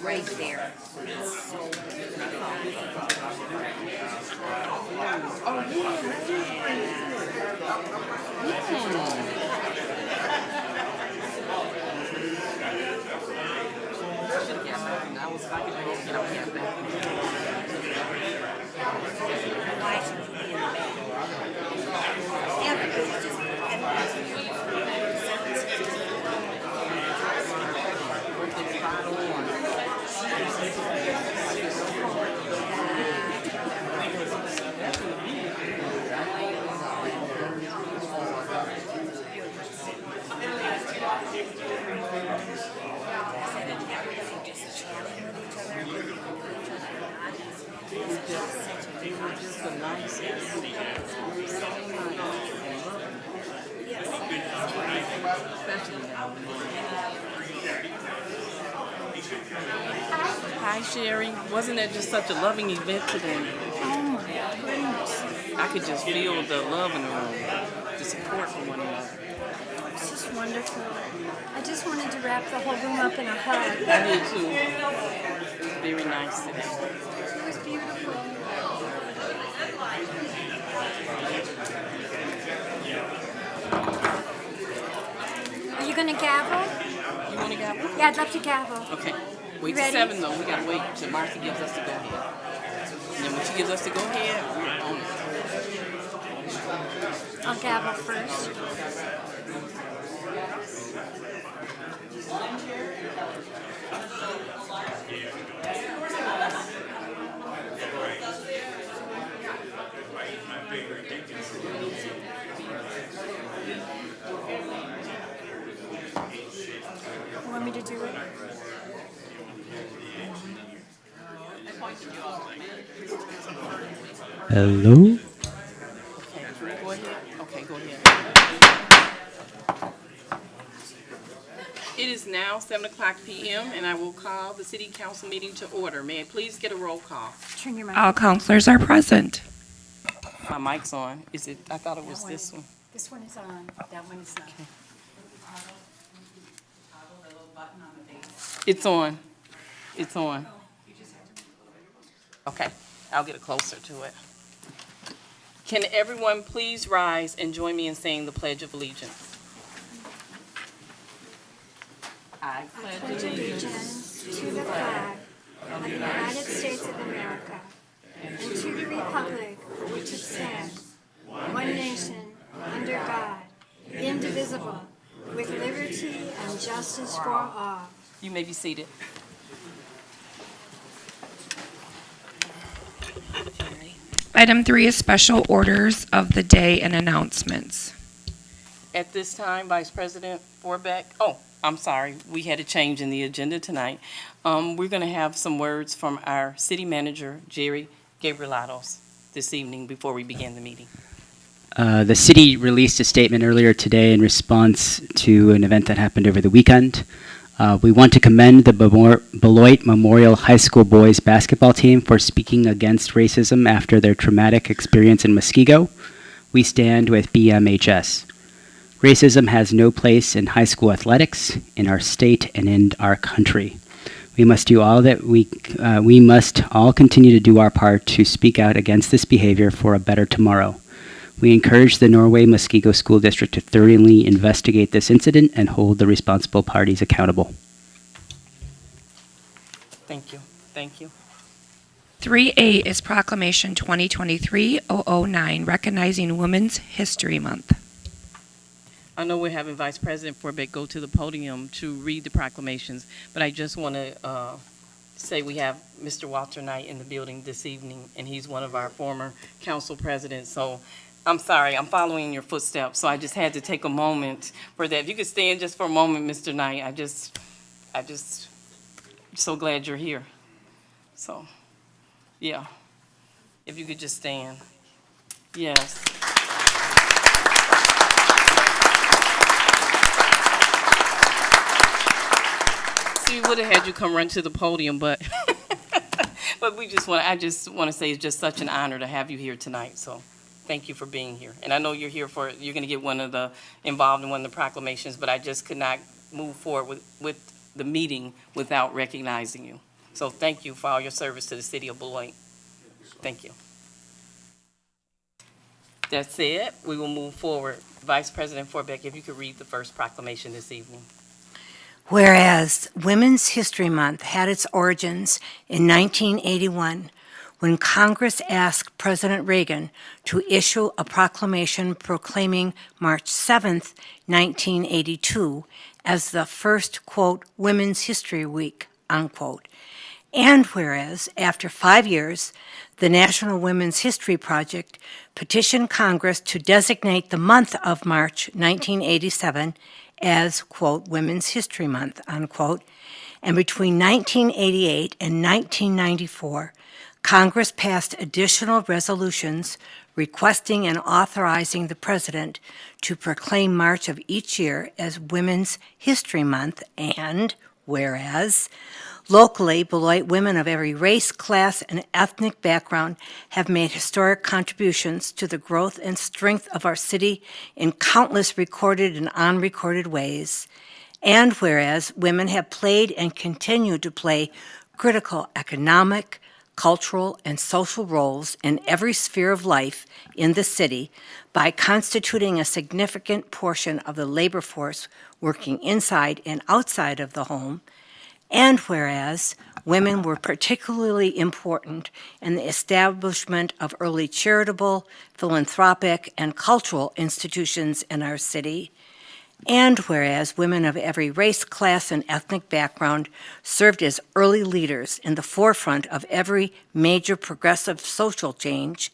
Right there. So Hi, Sherry. Wasn't that just such a loving event today? oh my goodness. I could just feel the love in the room, the support for one another. It's just wonderful. I just wanted to wrap the whole room up in a hug. I did too. It was very nice today. It was beautiful. Are you going to gavel? You want to gavel? Yeah, I'd love to gavel. Okay. Wait You till ready? 7 though. We gotta wait till Martha gives us the go ahead. And then when she gives us the go ahead, we're on it. I'll gavel first. You want me to do it? Hello? Okay, go ahead. Okay, go ahead. It is now 7:00 p.m. and I will call the city council meeting to order. May I please get a roll call? Turn your mic. All counselors are present. My mic's on. Is it? I thought it was this one. This one is on. That one is not. It's on. It's on. Okay, I'll get closer to it. Can everyone please rise and join me in saying the Pledge of Allegiance? I Pledge allegiance to the flag of the United States of America and to the republic for which it stands, one nation, under God, indivisible, with liberty and justice for all. You may be seated. Item 3 is special orders of the day and announcements. At this time, Vice President Forbeck, I'm sorry, we had a change in the agenda tonight. We're going to have some words from our city manager, Jerry Gabrielatos, this evening before we begin the meeting. The city released a statement earlier today in response to an event that happened over the weekend. We want to commend the Beloit Memorial High School boys basketball team for speaking against racism after their traumatic experience in Muskego. We stand with BMHS. Racism has no place in high school athletics, in our state, and in our country. We must do all that we must all continue to do our part to speak out against this behavior for a better tomorrow. We encourage the Norway Muskego School District to thoroughly investigate this incident and hold the responsible parties accountable. Thank you. Thank you. 3A is Proclamation 2023-009, recognizing Women's History Month. I know we're having Vice President Forbeck go to the podium to read the proclamations, but I just want to say we have Mr. Walter Knight in the building this evening, and he's one of our former council presidents. So I'm sorry, I'm following in your footsteps, so I just had to take a moment for that. If you could stand just for a moment, Mr. Knight, I just so glad you're here. So, yeah, if you could just stand. Yes. See, we would have had you come run to the podium, but but I just want to say it's just such an honor to have you here tonight. So thank you for being here. And I know you're going to get involved in one of the proclamations, but I just could not move forward with the meeting without recognizing you. So thank you for all your service to the city of Beloit. Thank you. That's it. We will move forward. Vice President Forbeck, if you could read the first proclamation this evening. Whereas Women's History Month had its origins in 1981 when Congress asked President Reagan to issue a proclamation proclaiming March 7th, 1982 as the first, quote, Women's History Week, unquote. And whereas, after 5 years, the National Women's History Project petitioned Congress to designate the month of March 1987 as, quote, Women's History Month, unquote. And between 1988 and 1994, Congress passed additional resolutions requesting and authorizing the President to proclaim March of each year as Women's History Month. And whereas, locally, Beloit women of every race, class, and ethnic background have made historic contributions to the growth and strength of our city in countless recorded and unrecorded ways. And whereas women have played and continue to play critical economic, cultural, and social roles in every sphere of life in the city by constituting a significant portion of the labor force working inside and outside of the home. And whereas women were particularly important in the establishment of early charitable, philanthropic, and cultural institutions in our city. And whereas women of every race, class, and ethnic background served as early leaders in the forefront of every major progressive social change.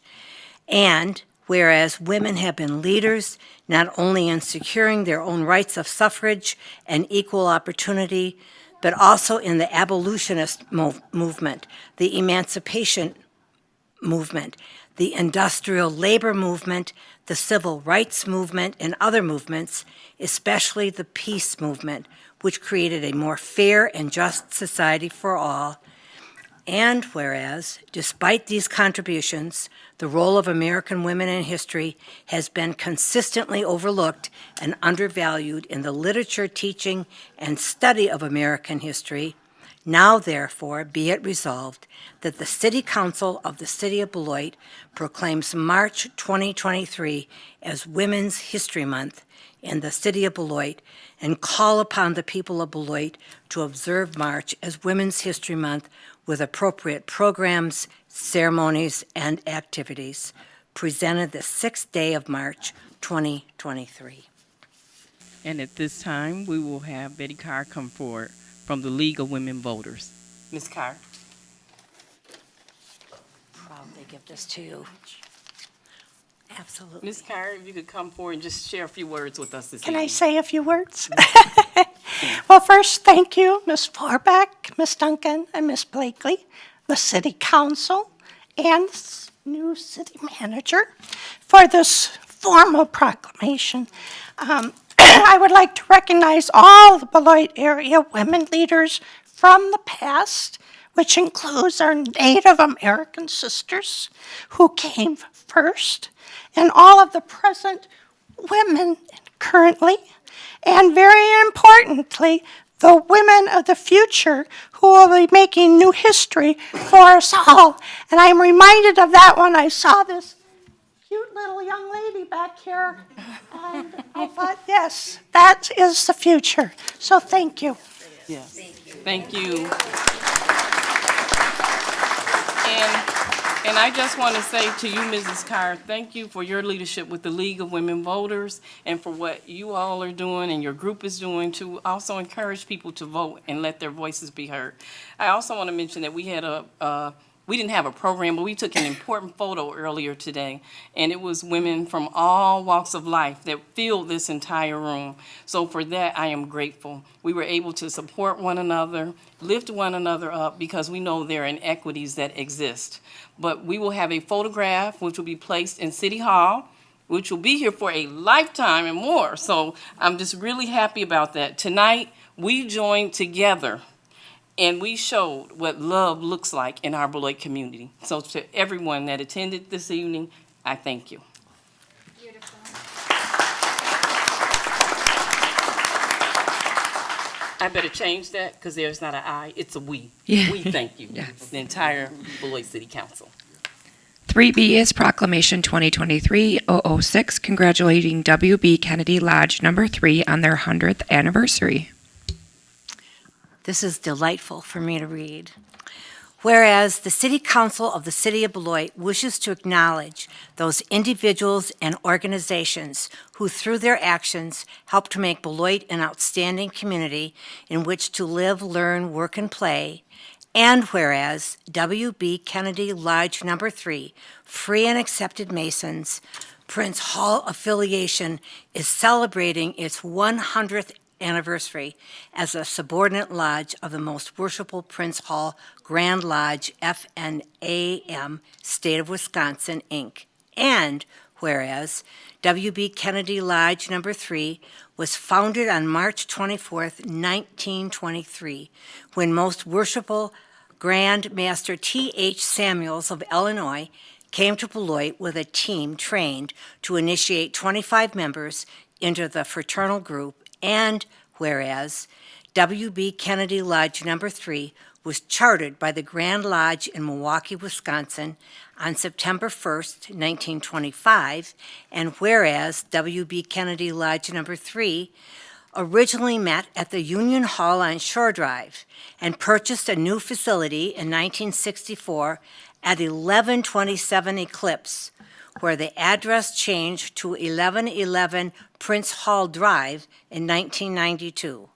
And whereas women have been leaders not only in securing their own rights of suffrage and equal opportunity, but also in the abolitionist movement, the emancipation movement, the industrial labor movement, the civil rights movement, and other movements, especially the peace movement, which created a more fair and just society for all. And whereas, despite these contributions, the role of American women in history has been consistently overlooked and undervalued in the literature, teaching, and study of American history, now therefore be it resolved that the City Council of the City of Beloit proclaims March 2023 as Women's History Month in the City of Beloit and call upon the people of Beloit to observe March as Women's History Month with appropriate programs, ceremonies, and activities, presented the 6th day of March, 2023. And at this time, we will have Betty Carr come forward from the League of Women Voters. Ms. Carr. Proudly give this to you. Absolutely. Ms. Carr, if you could come forward and just share a few words with us this Can evening. I say a few words? Well, first, thank you, Ms. Forbeck, Ms. Duncan, and Ms. Blakely, the City Council, and the new City Manager for this formal proclamation. I would like to recognize all the Beloit area women leaders from the past, which includes our Native American sisters who came first, and all of the present women currently, and very importantly, the women of the future who will be making new history for us all. And I'm reminded of that when I saw this cute little young lady back here. And I thought, yes, that is the future. So thank you. Yes. Thank you. And I just want to say to you, Mrs. Carr, thank you for your leadership with the League of Women Voters and for what you all are doing and your group is doing to also encourage people to vote and let their voices be heard. I also want to mention that we had a we didn't have a program, but we took an important photo earlier today, and it was women from all walks of life that filled this entire room. So for that, I am grateful. We were able to support one another, lift one another up, because we know there are inequities that exist. But we will have a photograph which will be placed in City Hall, which will be here for a lifetime and more. So I'm just really happy about that. Tonight, we joined together and we showed what love looks like in our Beloit community. So to everyone that attended this evening, I thank you. Beautiful. I better change that because there's not an I, it's a we. Yeah. We thank you, Yes. the entire Beloit City Council. 3B is Proclamation 2023-006, congratulating W.B. Kennedy Lodge Number 3 on their 100th anniversary. This is delightful for me to read. Whereas the City Council of the City of Beloit wishes to acknowledge those individuals and organizations who, through their actions, help to make Beloit an outstanding community in which to live, learn, work, and play. And whereas W.B. Kennedy Lodge Number 3, Free and Accepted Masons, Prince Hall affiliation, is celebrating its 100th anniversary as a subordinate lodge of the Most Worshipful Prince Hall Grand Lodge, FNAM, State of Wisconsin, Inc. And whereas W.B. Kennedy Lodge Number 3 was founded on March 24th, 1923, when Most Worshipful Grand Master T.H. Samuels of Illinois came to Beloit with a team trained to initiate 25 members into the fraternal group. And whereas W.B. Kennedy Lodge Number 3 was chartered by the Grand Lodge in Milwaukee, Wisconsin on September 1st, 1925, and whereas W.B. Kennedy Lodge Number 3 originally met at the Union Hall on Shore Drive and purchased a new facility in 1964 at 1127 Eclipse, where the address changed to 1111 Prince Hall Drive in 1992.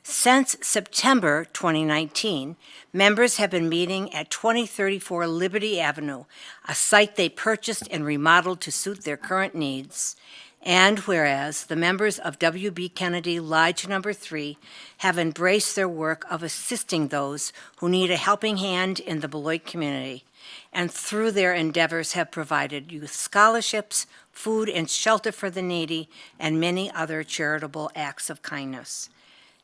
Since September 2019, members have been meeting at 2034 Liberty Avenue, a site they purchased and remodeled to suit their current needs. And whereas the members of W.B. Kennedy Lodge Number 3 have embraced their work of assisting those who need a helping hand in the Beloit community, and through their endeavors have provided youth scholarships, food and shelter for the needy, and many other charitable acts of kindness.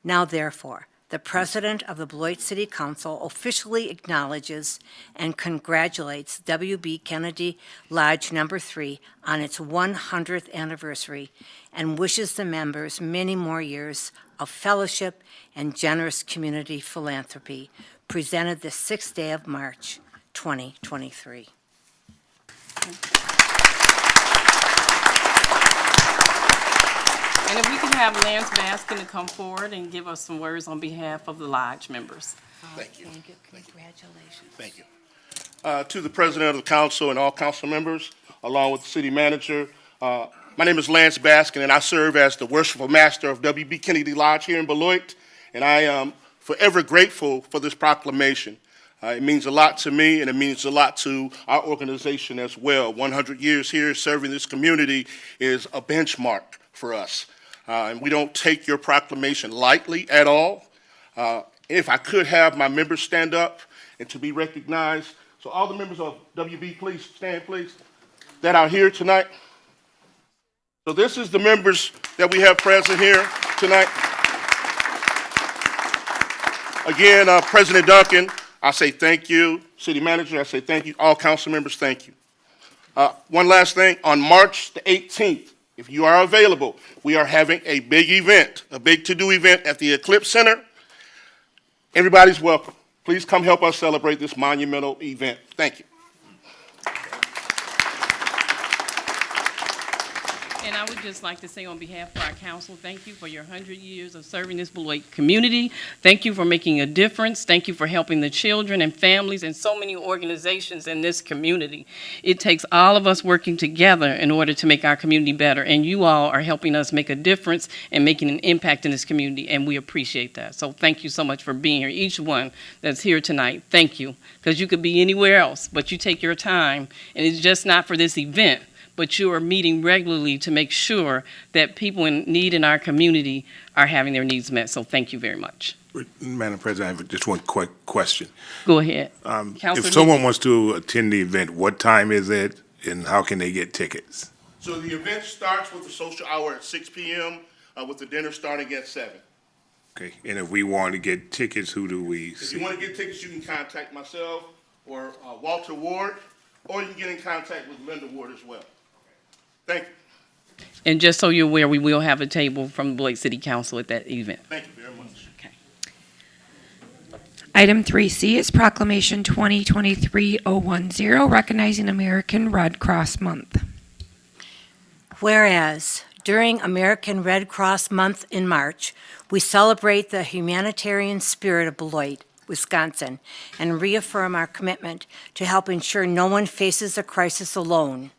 Now therefore, the President of the Beloit City Council officially acknowledges and congratulates W.B. Kennedy Lodge Number 3 on its 100th anniversary and wishes the members many more years of fellowship and generous community philanthropy, presented the 6th day of March, 2023. And if we can have Lance Baskin to come forward and give us some words on behalf of the lodge members. Thank you. Congratulations. Thank you. To the President of the Council and all council members, along with the City Manager, my name is Lance Baskin, and I serve as the Worshipful Master of W.B. Kennedy Lodge here in Beloit, and I am forever grateful for this proclamation. It means a lot to me, and it means a lot to our organization as well. 100 years here serving this community is a benchmark for us. And we don't take your proclamation lightly at all. If I could have my members stand up and to be recognized. So all the members of WB, please stand, please, that are here tonight. So this is the members that we have present here tonight. Again, President Duncan, I say thank you. City Manager, I say thank you. All council members, thank you. One last thing, on March the 18th, if you are available, we are having a big event, a big to-do event at the Eclipse Center. Everybody's welcome. Please come help us celebrate this monumental event. Thank you. And I would just like to say on behalf of our council, thank you for your 100 years of serving this Beloit community. Thank you for making a difference. Thank you for helping the children and families and so many organizations in this community. It takes all of us working together in order to make our community better, and you all are helping us make a difference and making an impact in this community, and we appreciate that. So thank you so much for being here. Each one that's here tonight, thank you, because you could be anywhere else, but you take your time, and it's just not for this event, but you are meeting regularly to make sure that people in need in our community are having their needs met. So thank you very much. Madam President, I have just one quick question. Go ahead. If someone wants to attend the event, what time is it, and how can they get tickets? So the event starts with the social hour at 6 p.m., with the dinner starting at 7. Okay, and if we want to get tickets, who do we If see? you want to get tickets, you can contact myself or Walter Ward, or you can get in contact with Linda Ward as well. Thank you. And just so you're aware, we will have a table from the Beloit City Council at that event. Thank you very much. Okay. Item 3C is Proclamation 2023-010, recognizing American Red Cross Month. Whereas during American Red Cross Month in March, we celebrate the humanitarian spirit of Beloit, Wisconsin, and reaffirm our commitment to help ensure no one faces a crisis alone.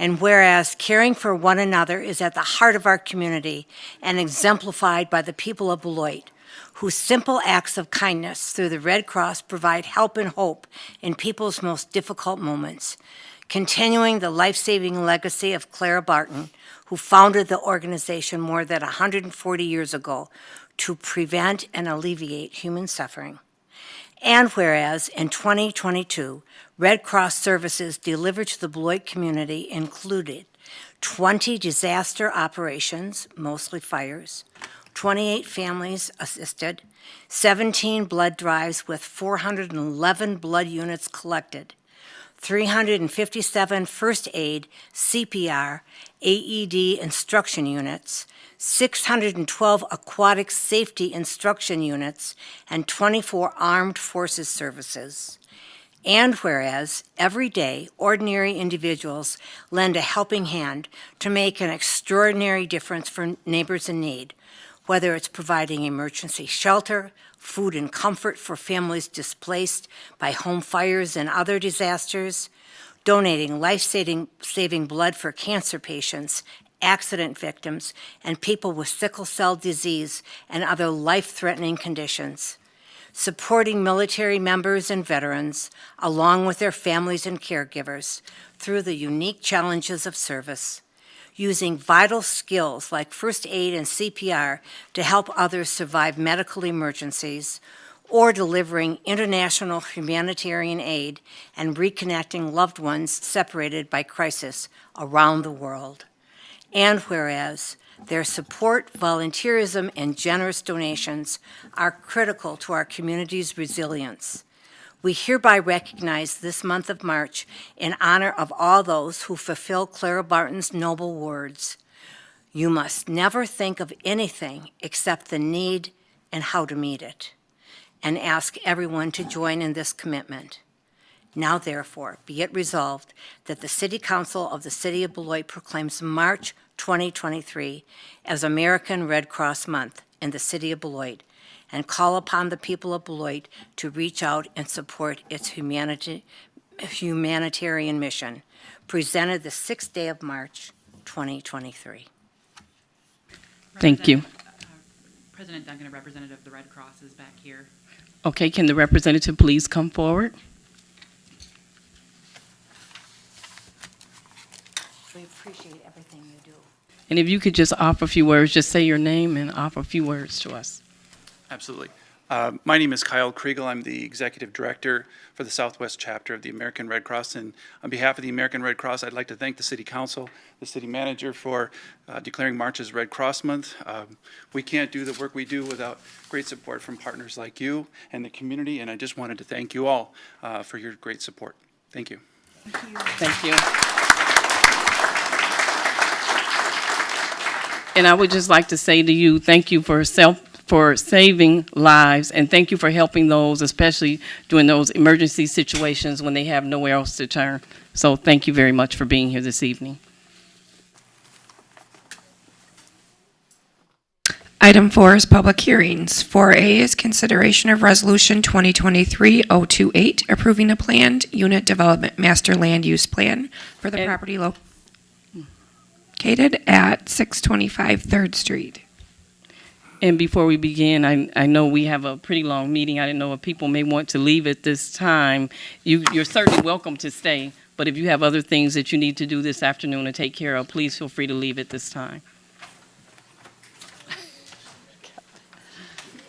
And whereas caring for one another is at the heart of our community and exemplified by the people of Beloit, whose simple acts of kindness through the Red Cross provide help and hope in people's most difficult moments, continuing the life-saving legacy of Clara Barton, who founded the organization more than 140 years ago to prevent and alleviate human suffering. And whereas in 2022, Red Cross services delivered to the Beloit community included 20 disaster operations, mostly fires, 28 families assisted, 17 blood drives with 411 blood units collected, 357 first aid, CPR, AED instruction units, 612 aquatic safety instruction units, and 24 armed forces services. And whereas every day ordinary individuals lend a helping hand to make an extraordinary difference for neighbors in need, whether it's providing emergency shelter, food and comfort for families displaced by home fires and other disasters, donating life-saving blood for cancer patients, accident victims, and people with sickle cell disease and other life-threatening conditions, supporting military members and veterans, along with their families and caregivers, through the unique challenges of service, using vital skills like first aid and CPR to help others survive medical emergencies, or delivering international humanitarian aid and reconnecting loved ones separated by crisis around the world. And whereas their support, volunteerism, and generous donations are critical to our community's resilience, we hereby recognize this month of March in honor of all those who fulfill Clara Barton's noble words: "You must never think of anything except the need and how to meet it," and ask everyone to join in this commitment. Now, therefore, be it resolved that the City Council of the City of Beloit proclaims March 2023 as American Red Cross Month in the City of Beloit, and call upon the people of Beloit to reach out and support its humanitarian mission, presented the 6th day of March, 2023. Thank you. President Duncan, a representative of the Red Cross, is back here. Okay, can the representative please come forward? We appreciate everything you do. And if you could just offer a few words, just say your name and offer a few words to us. Absolutely. My name is Kyle Kriegel. I'm the Executive Director for the Southwest Chapter of the American Red Cross. And on behalf of the American Red Cross, I'd like to thank the City Council, the City Manager for declaring March as Red Cross Month. We can't do the work we do without great support from partners like you and the community, and I just wanted to thank you all for your great support. Thank you. Thank you. And I would just like to say to you, thank you for saving lives, and thank you for helping those, especially during those emergency situations when they have nowhere else to turn. So thank you very much for being here this evening. Item 4 is public hearings. 4A is consideration of Resolution 2023-028, approving a planned unit development master land use plan for the And- property located at 625 3rd Street. And before we begin, I know we have a pretty long meeting. I didn't know if people may want to leave at this time. You're certainly welcome to stay, but if you have other things that you need to do this afternoon and take care of, please feel free to leave at this time.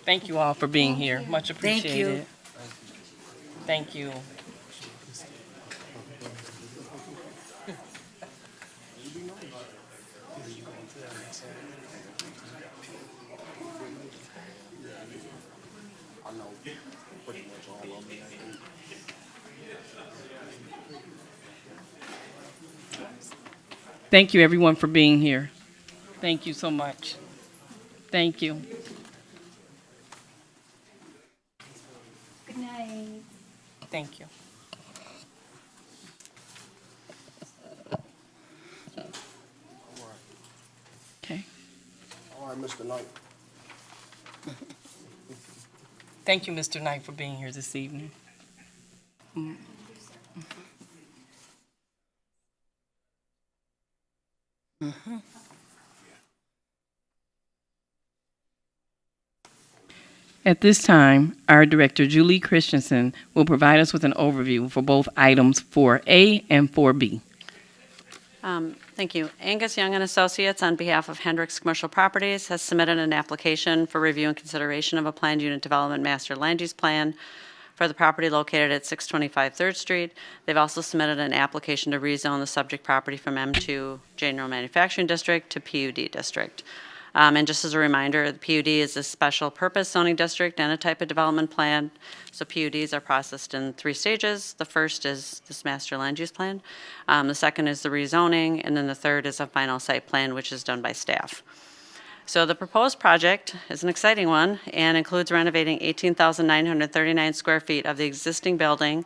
Thank you all for being here. Much Thank you. appreciated. Thank you. Thank you, everyone, for being here. Thank you so much. Thank you. Good night. Thank you. Okay. All right, Mr. Knight. Thank you, Mr. Knight, for being here this evening. At this time, our director, Julie Christensen, will provide us with an overview for both items 4A and 4B. Thank you. Angus Young and Associates, on behalf of Hendricks Commercial Properties, has submitted an application for review and consideration of a planned unit development master land use plan for the property located at 625 3rd Street. They've also submitted an application to rezone the subject property from M2 General Manufacturing District to PUD District. And just as a reminder, the PUD is a special purpose zoning district and a type of development plan. So PUDs are processed in 3 stages. The first is this master land use plan. The second is the rezoning, and then the third is a final site plan, which is done by staff. So the proposed project is an exciting one and includes renovating 18,939 square feet of the existing building,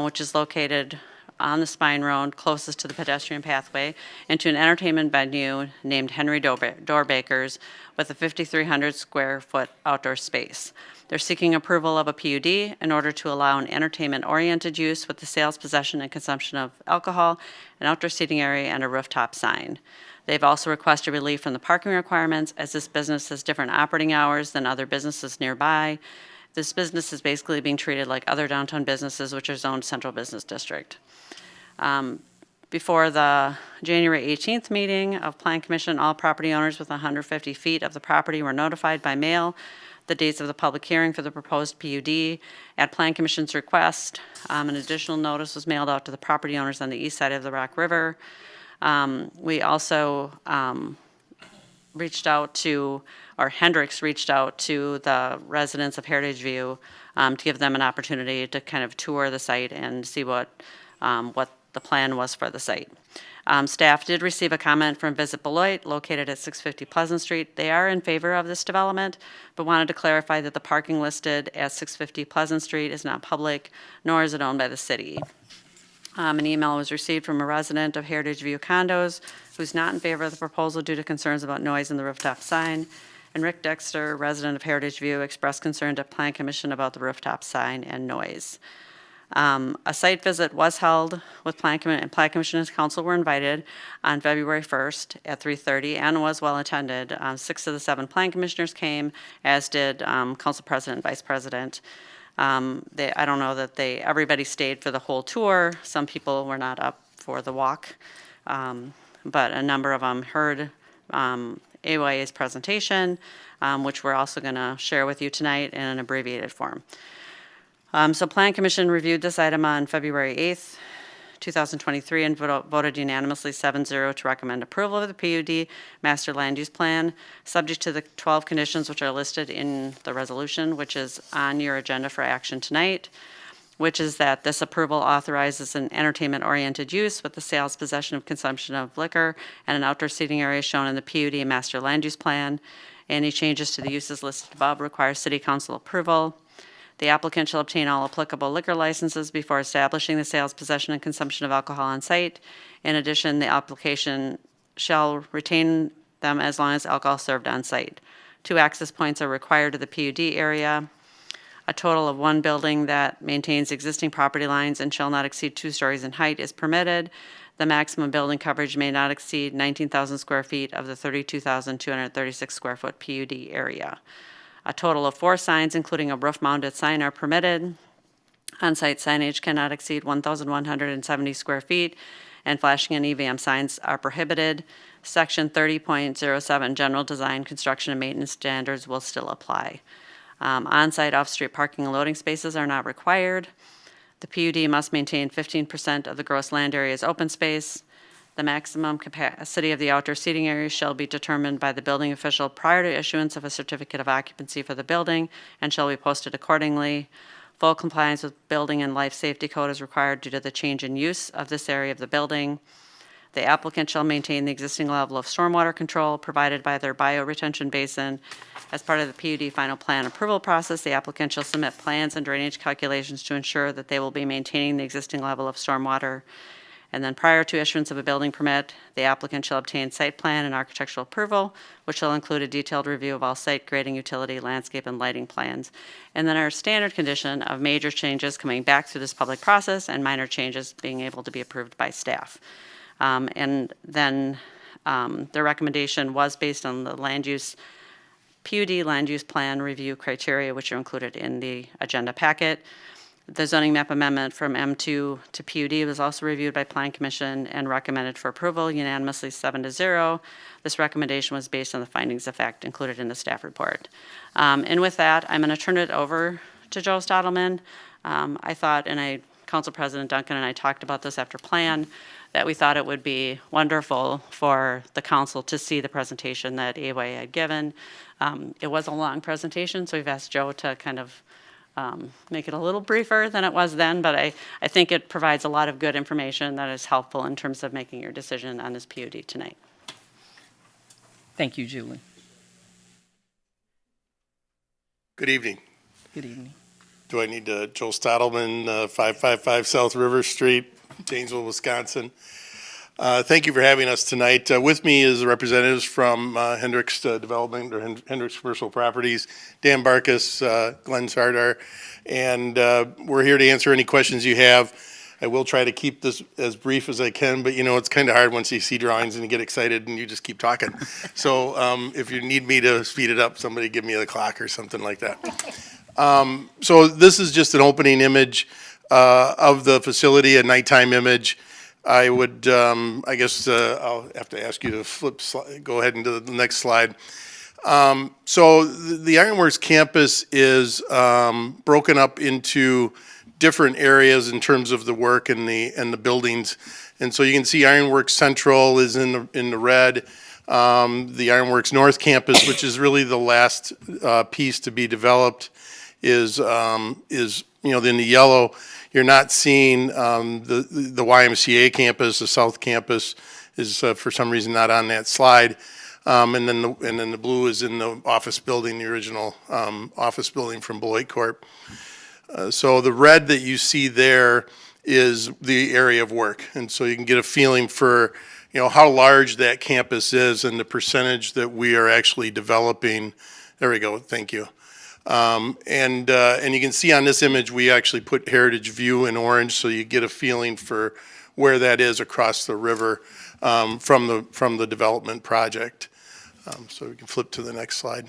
which is located on the Spine Road closest to the pedestrian pathway, into an entertainment venue named Henry Doorbakers with a 5,300 square foot outdoor space. They're seeking approval of a PUD in order to allow an entertainment-oriented use with the sales, possession, and consumption of alcohol, an outdoor seating area, and a rooftop sign. They've also requested relief from the parking requirements, as this business has different operating hours than other businesses nearby. This business is basically being treated like other downtown businesses, which are zoned central business district. Before the January 18th meeting of Plan Commission, all property owners with 150 feet of the property were notified by mail the dates of the public hearing for the proposed PUD. At Plan Commission's request, an additional notice was mailed out to the property owners on the east side of the Rock River. We also reached out to, or Hendricks reached out to the residents of Heritage View to give them an opportunity to kind of tour the site and see what the plan was for the site. Staff did receive a comment from Visit Beloit, located at 650 Pleasant Street. They are in favor of this development, but wanted to clarify that the parking listed at 650 Pleasant Street is not public, nor is it owned by the city. An email was received from a resident of Heritage View Condos who's not in favor of the proposal due to concerns about noise in the rooftop sign. And Rick Dexter, resident of Heritage View, expressed concern to Plan Commission about the rooftop sign and noise. A site visit was held with Plan Commission, and Plan Commission and Council were invited on February 1st at 3:30 and was well attended. 6 of the 7 Plan Commissioners came, as did Council President and Vice President. I don't know that everybody stayed for the whole tour. Some people were not up for the walk, but a number of them heard AYA's presentation, which we're also going to share with you tonight in an abbreviated form. So Plan Commission reviewed this item on February 8th, 2023, and voted unanimously 7-0 to recommend approval of the PUD Master Land Use Plan, subject to the 12 conditions which are listed in the resolution, which is on your agenda for action tonight, which is that this approval authorizes an entertainment-oriented use with the sales, possession, of consumption of liquor and an outdoor seating area shown in the PUD Master Land Use Plan. Any changes to the uses listed above require City Council approval. The applicant shall obtain all applicable liquor licenses before establishing the sales, possession, and consumption of alcohol on site. In addition, the application shall retain them as long as alcohol is served on site. 2 access points are required to the PUD area. A total of 1 building that maintains existing property lines and shall not exceed 2 stories in height is permitted. The maximum building coverage may not exceed 19,000 square feet of the 32,236 square foot PUD area. A total of 4 signs, including a roof-mounted sign, are permitted. On-site signage cannot exceed 1,170 square feet, and flashing and EVM signs are prohibited. Section 30.07, General Design, Construction, and Maintenance Standards will still apply. On-site off-street parking and loading spaces are not required. The PUD must maintain 15% of the gross land area as open space. The maximum capacity of the outdoor seating area shall be determined by the building official prior to issuance of a certificate of occupancy for the building and shall be posted accordingly. Full compliance with building and life safety code is required due to the change in use of this area of the building. The applicant shall maintain the existing level of stormwater control provided by their bioretention basin. As part of the PUD final plan approval process, the applicant shall submit plans and drainage calculations to ensure that they will be maintaining the existing level of stormwater. And then prior to issuance of a building permit, the applicant shall obtain site plan and architectural approval, which shall include a detailed review of all site grading, utility, landscape, and lighting plans. And then our standard condition of major changes coming back through this public process and minor changes being able to be approved by staff. And then the recommendation was based on the PUD land use plan review criteria, which are included in the agenda packet. The zoning map amendment from M2 to PUD was also reviewed by Plan Commission and recommended for approval unanimously 7-0. This recommendation was based on the findings of fact included in the staff report. And with that, I'm going to turn it over to Joe Stadelman. I thought, and Council President Duncan and I talked about this after Plan, that we thought it would be wonderful for the council to see the presentation that AWA had given. It was a long presentation, so we've asked Joe to kind of make it a little briefer than it was then, but I think it provides a lot of good information that is helpful in terms of making your decision on this PUD tonight. Thank you, Julie. Good evening. Good evening. Do I need Joel Stadelman, 555 South River Street, Janesville, Wisconsin. Thank you for having us tonight. With me is representatives from Hendricks Development or Hendricks Commercial Properties, Dan Barkus, Glenn Sardar, and we're here to answer any questions you have. I will try to keep this as brief as I can, but you know, it's kind of hard once you see drawings and you get excited and you just keep talking. So if you need me to speed it up, somebody give me the clock or something like that. So this is just an opening image of the facility, a nighttime image. I would, I guess I'll have to ask you to go ahead into the next slide. So the Ironworks campus is broken up into different areas in terms of the work and the buildings. And so you can see Ironworks Central is in the red. The Ironworks North campus, which is really the last piece to be developed, is in the yellow. You're not seeing the YMCA campus. The South campus is for some reason not on that slide. And then the blue is in the office building, the original office building from Beloit Corp. So the red that you see there is the area of work, and so you can get a feeling for how large that campus is and the percentage that we are actually developing. There we go. Thank you. And you can see on this image, we actually put Heritage View in orange, so you get a feeling for where that is across the river from the development project. So we can flip to the next slide.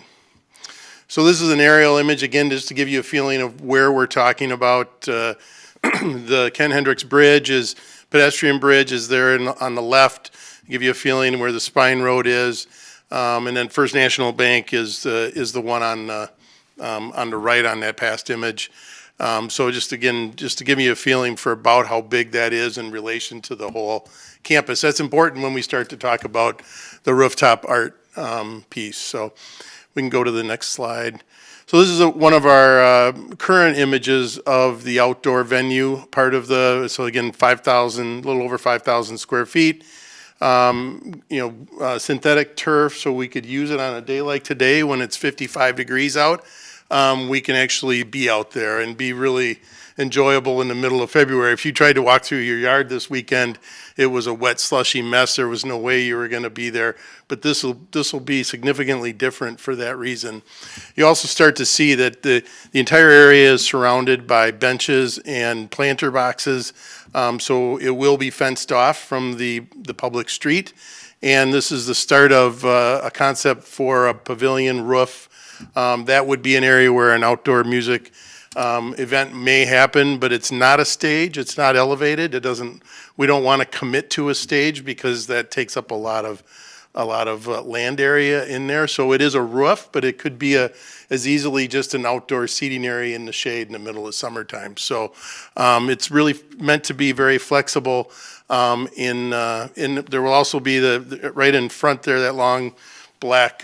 So this is an aerial image, again, just to give you a feeling of where we're talking about. The Ken Hendricks Bridge pedestrian bridge is there on the left, give you a feeling where the Spine Road is. And then First National Bank is the one on the right on that past image. So just to give you a feeling for about how big that is in relation to the whole campus. That's important when we start to talk about the rooftop art piece. So we can go to the next slide. So this is one of our current images of the outdoor venue part of so again, 5,000, a little over 5,000 square feet. Synthetic turf, so we could use it on a day like today when it's 55 degrees out. We can actually be out there and be really enjoyable in the middle of February. If you tried to walk through your yard this weekend, it was a wet, slushy mess. There was no way you were going to be there. But this will be significantly different for that reason. You also start to see that the entire area is surrounded by benches and planter boxes, so it will be fenced off from the public street. And this is the start of a concept for a pavilion roof. That would be an area where an outdoor music event may happen, but it's not a stage. It's not elevated. We don't want to commit to a stage because that takes up a lot of land area in there. So it is a roof, but it could be as easily just an outdoor seating area in the shade in the middle of summertime. So it's really meant to be very flexible. There will also be right in front there, that long black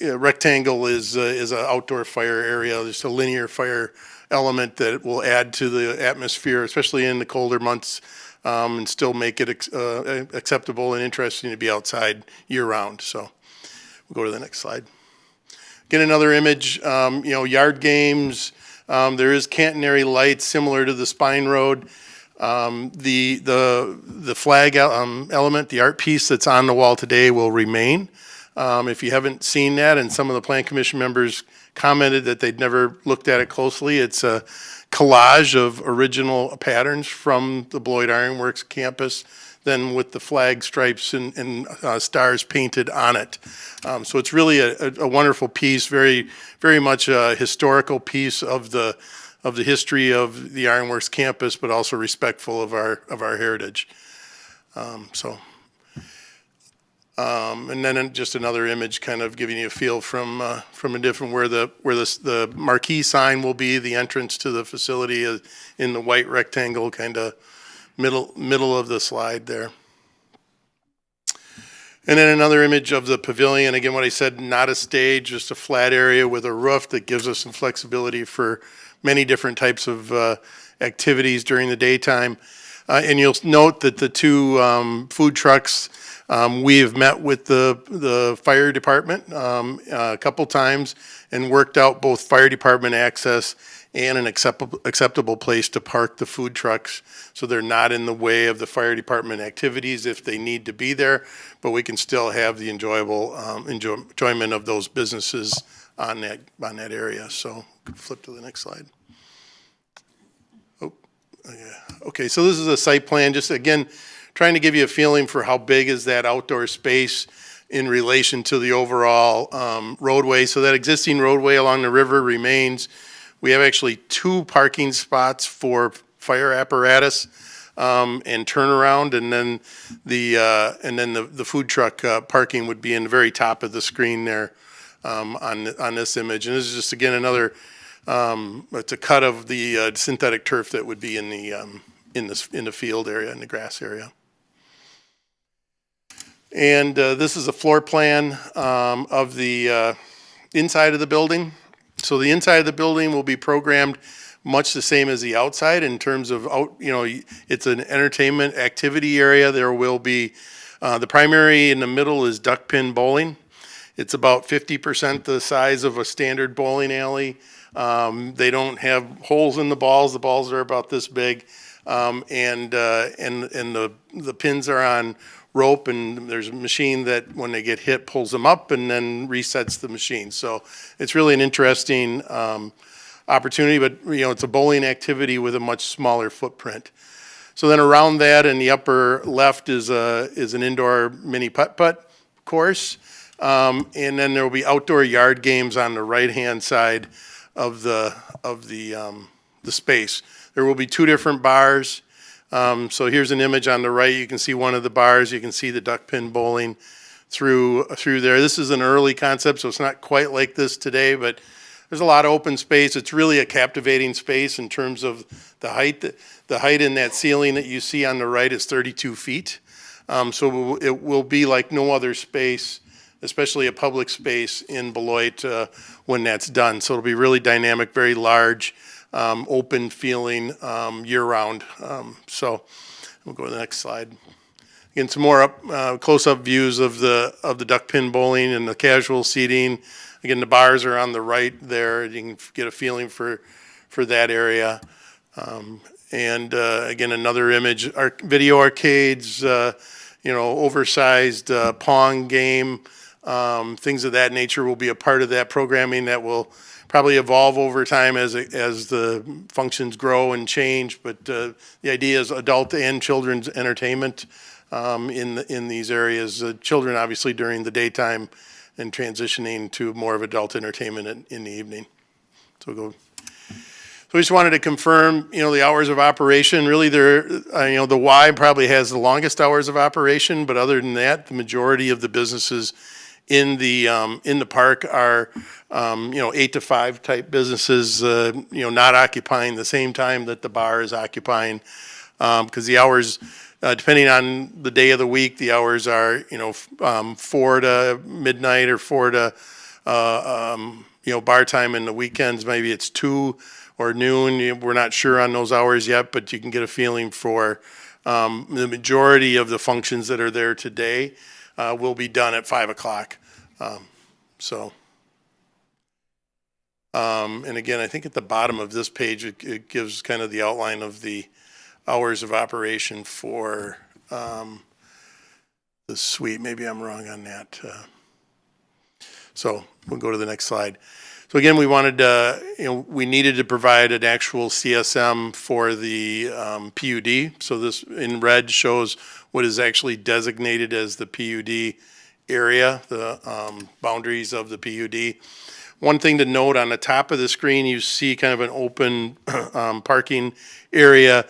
rectangle is an outdoor fire area. There's a linear fire element that will add to the atmosphere, especially in the colder months, and still make it acceptable and interesting to be outside year-round. So we'll go to the next slide. Again, another image, yard games. There is catenary lights similar to the Spine Road. The flag element, the art piece that's on the wall today will remain. If you haven't seen that, and some of the Plan Commission members commented that they'd never looked at it closely, it's a collage of original patterns from the Beloit Ironworks campus, then with the flag stripes and stars painted on it. So it's really a wonderful piece, very, very much a historical piece of the history of the Ironworks campus, but also respectful of our heritage. And then just another image, kind of giving you a feel from a different where the marquee sign will be, the entrance to the facility in the white rectangle, kind of middle of the slide there. And then another image of the pavilion. Again, what I said, not a stage, just a flat area with a roof that gives us some flexibility for many different types of activities during the daytime. And you'll note that the two food trucks, we have met with the fire department a couple times and worked out both fire department access and an acceptable place to park the food trucks, so they're not in the way of the fire department activities if they need to be there, but we can still have the enjoyable enjoyment of those businesses on that area. So flip to the next slide. Okay, so this is a site plan, just again, trying to give you a feeling for how big is that outdoor space in relation to the overall roadway. So that existing roadway along the river remains. We have actually 2 parking spots for fire apparatus and turnaround, and then the food truck parking would be in the very top of the screen there on this image. And this is just again another. It's a cut of the synthetic turf that would be in the field area, in the grass area. And this is a floor plan of the inside of the building. So the inside of the building will be programmed much the same as the outside in terms of it's an entertainment activity area. There will be the primary in the middle is duck pin bowling. It's about 50% the size of a standard bowling alley. They don't have holes in the balls. The balls are about this big, and the pins are on rope, and there's a machine that when they get hit pulls them up and then resets the machine. So it's really an interesting opportunity, but it's a bowling activity with a much smaller footprint. So then around that in the upper left is an indoor mini putt-putt course, and then there will be outdoor yard games on the right-hand side of the space. There will be 2 different bars. So here's an image on the right. You can see one of the bars. You can see the duck pin bowling through there. This is an early concept, so it's not quite like this today, but there's a lot of open space. It's really a captivating space in terms of the height. The height in that ceiling that you see on the right is 32 feet. So it will be like no other space, especially a public space in Beloit when that's done. So it'll be really dynamic, very large, open feeling year-round. So we'll go to the next slide. Again, some more close-up views of the duck pin bowling and the casual seating. Again, the bars are on the right there. You can get a feeling for for that area. And again, another image, video arcades, oversized Pong game, things of that nature will be a part of that programming that will probably evolve over time as the functions grow and change. But the idea is adult and children's entertainment in these areas. Children obviously during the daytime and transitioning to more of adult entertainment in the evening. So we'll go. So we just wanted to confirm, the hours of operation. Really, the Y probably has the longest hours of operation, but other than that, the majority of the businesses in the park are, 8 to 5 type businesses, not occupying the same time that the bar is occupying, because the hours, depending on the day of the week, the hours are, 4 to midnight or 4 to, bar time. In the weekends, maybe it's 2 or noon. We're not sure on those hours yet, but you can get a feeling for the majority of the functions that are there today will be done at 5 o'clock. And again, I think at the bottom of this page, it gives kind of the outline of the hours of operation for the suite. Maybe I'm wrong on that. So we'll go to the next slide. So again, we wanted we needed to provide an actual CSM for the PUD. So this in red shows what is actually designated as the PUD area, the boundaries of the PUD. One thing to note, on the top of the screen, you see kind of an open parking area.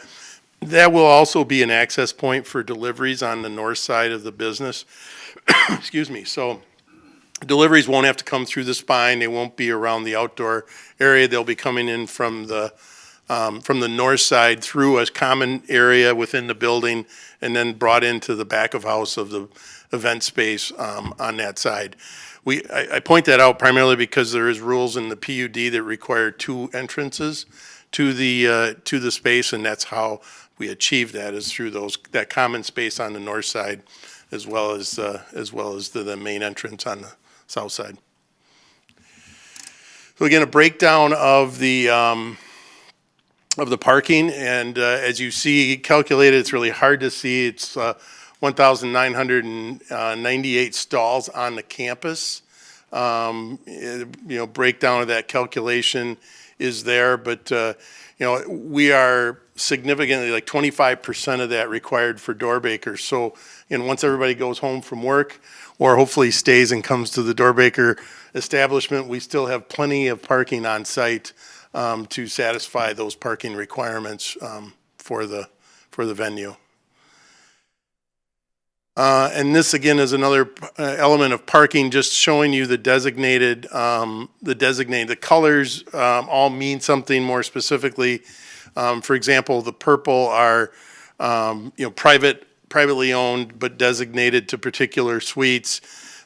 That will also be an access point for deliveries on the north side of the business. Excuse me. So deliveries won't have to come through the spine. They won't be around the outdoor area. They'll be coming in from the north side through a common area within the building and then brought into the back of house of the event space on that side. I point that out primarily because there is rules in the PUD that require 2 entrances to the space, and that's how we achieve that, is through that common space on the north side, as well as the main entrance on the south side. So again, a breakdown of the parking, and as you see calculated, it's really hard to see. It's 1,998 stalls on the campus. Breakdown of that calculation is there, but we are significantly, like 25% of that required for Doorbakers. So, once everybody goes home from work, or hopefully stays and comes to the Doorbaker establishment, we still have plenty of parking on site to satisfy those parking requirements for the venue. And this again is another element of parking, just showing you the designated, the colors all mean something more specifically. For example, the purple are, privately owned but designated to particular suites.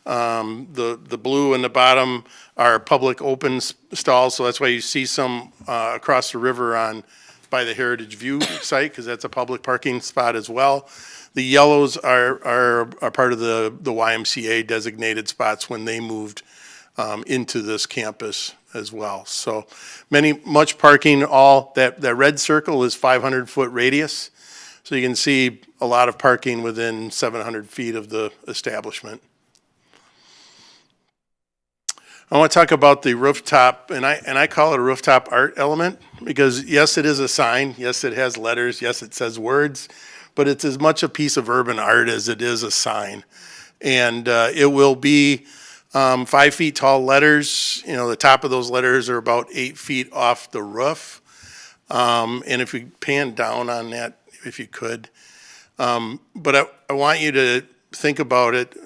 The blue in the bottom are public open stalls, so that's why you see some across the river by the Heritage View site, because that's a public parking spot as well. The yellows are part of the YMCA designated spots when they moved into this campus as well. So much parking. All that red circle is 500-foot radius. So you can see a lot of parking within 700 feet of the establishment. I want to talk about the rooftop, and I call it a rooftop art element, because yes, it is a sign. Yes, it has letters. Yes, it says words. But it's as much a piece of urban art as it is a sign. And it will be 5 feet tall letters. The top of those letters are about 8 feet off the roof. And if we pan down on that, if you could. But I want you to think about it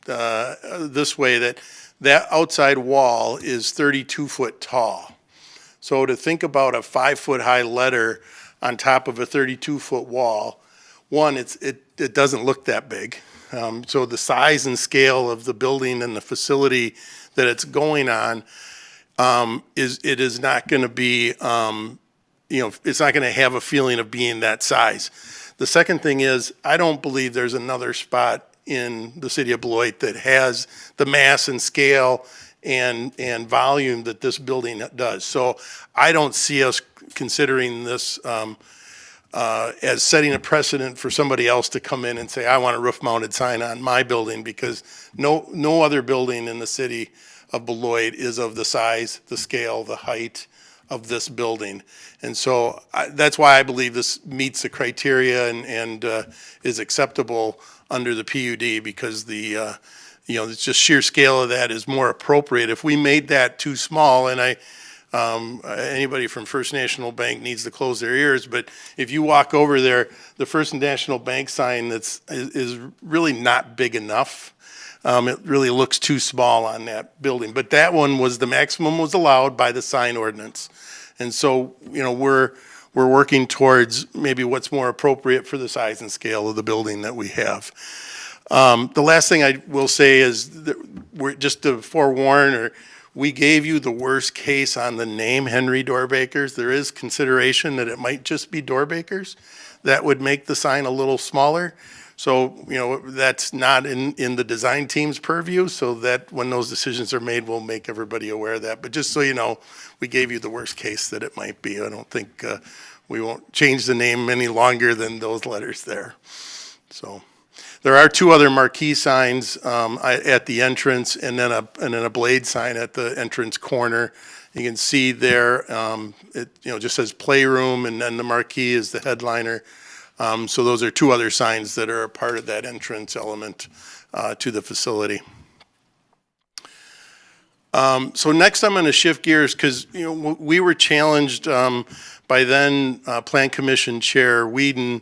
this way, that outside wall is 32 foot tall. So to think about a 5 foot high letter on top of a 32 foot wall, one, it doesn't look that big. So the size and scale of the building and the facility that it's going on is not going to be, it's not going to have a feeling of being that size. The second thing is, I don't believe there's another spot in the city of Beloit that has the mass and scale and volume that this building does. So I don't see us considering this as setting a precedent for somebody else to come in and say, I want a roof-mounted sign on my building, because no other building in the city of Beloit is of the size, the scale, the height of this building. And so that's why I believe this meets the criteria and is acceptable under the PUD, because the it's just sheer scale of that is more appropriate. If we made that too small, and anybody from First National Bank needs to close their ears, but if you walk over there, the First National Bank sign is really not big enough. It really looks too small on that building. But that one was, the maximum was allowed by the sign ordinance. And so, we're working towards maybe what's more appropriate for the size and scale of the building that we have. The last thing I will say is that we're just to forewarn, we gave you the worst case on the name Henry Doorbakers. There is consideration that it might just be Doorbakers. That would make the sign a little smaller. So, that's not in the design team's purview, so that when those decisions are made, we'll make everybody aware of that. But just so you know, we gave you the worst case that it might be. I don't think we won't change the name any longer than those letters there. So there are two other marquee signs at the entrance, and then a blade sign at the entrance corner. You can see there, it just says playroom, and then the marquee is the headliner. So those are two other signs that are a part of that entrance element to the facility. So next I'm going to shift gears, because we were challenged by then Plan Commission Chair Whedon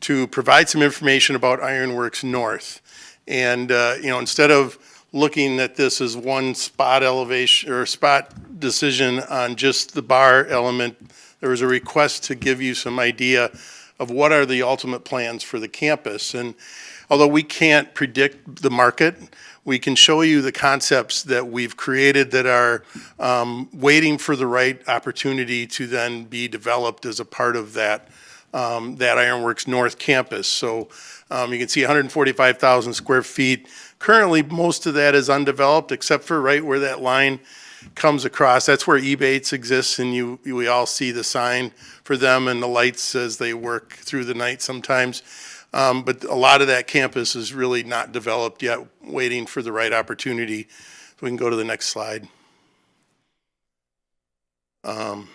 to provide some information about Ironworks North. And instead of looking at this as one spot elevation or spot decision on just the bar element, there was a request to give you some idea of what are the ultimate plans for the campus. And although we can't predict the market, we can show you the concepts that we've created that are waiting for the right opportunity to then be developed as a part of that Ironworks North campus. So you can see 145,000 square feet. Currently, most of that is undeveloped, except for right where that line comes across. That's where Ebates exists, and we all see the sign for them and the lights as they work through the night sometimes. But a lot of that campus is really not developed yet, waiting for the right opportunity. So we can go to the next slide. So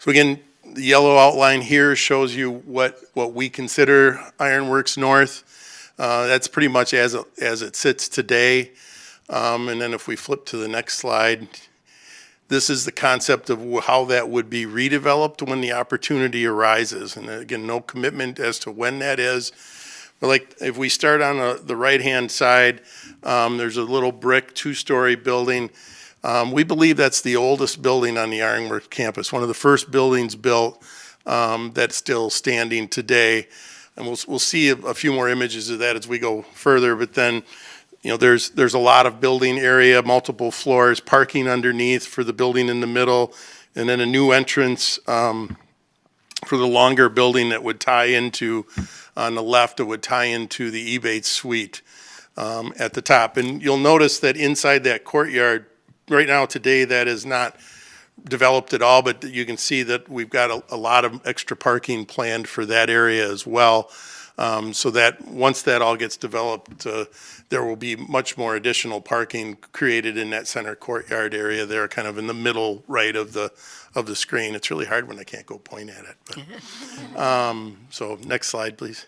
again, the yellow outline here shows you what we consider Ironworks North. That's pretty much as it sits today. And then if we flip to the next slide, this is the concept of how that would be redeveloped when the opportunity arises. And again, no commitment as to when that is. But like if we start on the right-hand side, there's a little brick two-story building. We believe that's the oldest building on the Ironworks campus, one of the first buildings built that's still standing today. And we'll see a few more images of that as we go further. But then, there's a lot of building area, multiple floors, parking underneath for the building in the middle, and then a new entrance for the longer building that would tie into, on the left, it would tie into the Ebates suite at the top. And you'll notice that inside that courtyard, right now today, that is not developed at all, but you can see that we've got a lot of extra parking planned for that area as well. So that once that all gets developed, there will be much more additional parking created in that center courtyard area there, kind of in the middle right of the screen. It's really hard when I can't go point at it. But, so next slide, please.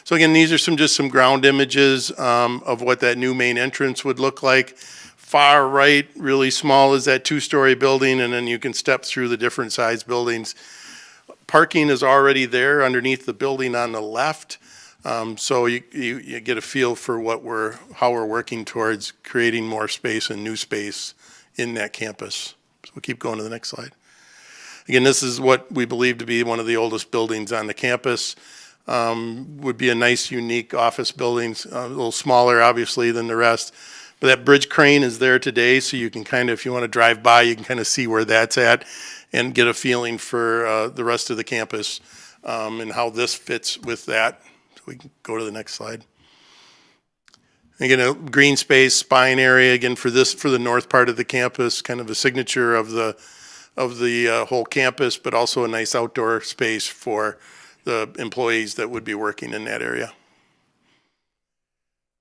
So again, these are just some ground images of what that new main entrance would look like. Far right, really small, is that two-story building, and then you can step through the different size buildings. Parking is already there underneath the building on the left, so you get a feel for how we're working towards creating more space and new space in that campus. So we'll keep going to the next slide. Again, this is what we believe to be one of the oldest buildings on the campus. Would be a nice, unique office building, a little smaller, obviously, than the rest. But that bridge crane is there today, so you can kind of, if you want to drive by, you can kind of see where that's at and get a feeling for the rest of the campus and how this fits with that. So we can go to the next slide. Again, a green space spine area, again, for the north part of the campus, kind of a signature of the whole campus, but also a nice outdoor space for the employees that would be working in that area.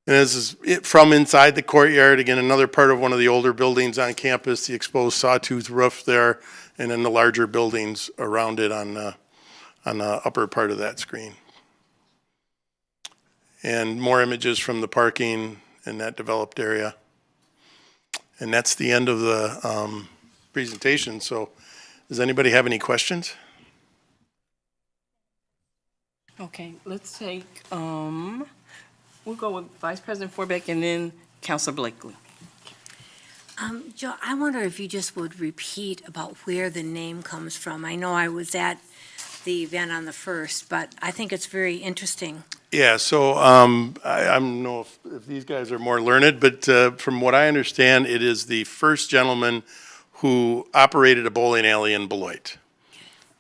And this is it from inside the courtyard, again, another part of one of the older buildings on campus, the exposed sawtooth roof there, and then the larger buildings around it on the upper part of that screen. And more images from the parking in that developed area. And that's the end of the presentation. So does anybody have any questions? Okay, let's take, we'll go with Vice President Forbeck and then Councilor Blakely. Joe, I wonder if you just would repeat about where the name comes from. I know I was at the event on the 1st, but I think it's very interesting. Yeah, so I don't know if these guys are more learned, but from what I understand, it is the first gentleman who operated a bowling alley in Beloit.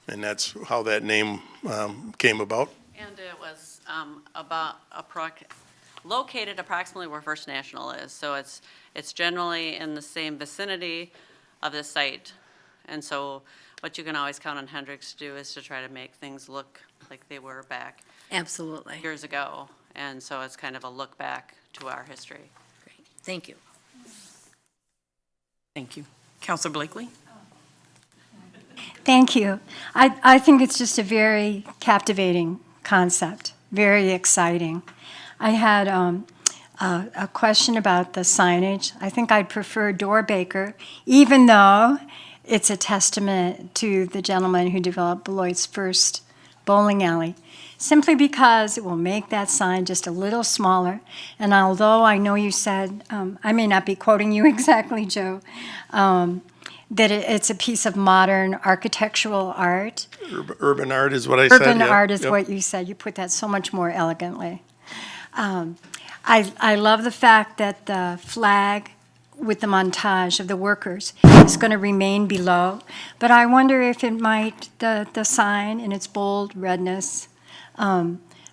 And that's how that name came about. And it was located approximately where First National is. So it's generally in the same vicinity of the site. And so what you can always count on Hendricks to do is to try to make things look like they were back Absolutely. years ago. And so it's kind of a look back to our history. Great. Thank you. Thank you. Councilor Blakely? Thank you. I think it's just a very captivating concept, very exciting. I had a question about the signage. I think I'd prefer Door Baker, even though it's a testament to the gentleman who developed Beloit's first bowling alley, simply because it will make that sign just a little smaller. And although I know you said, I may not be quoting you exactly, Joe, that it's a piece of modern architectural art. Urban art is what I said. Urban yep, art is yep. what you said. You put that so much more elegantly. I love the fact that the flag with the montage of the workers is going to remain below, but I wonder if it might, the sign in its bold redness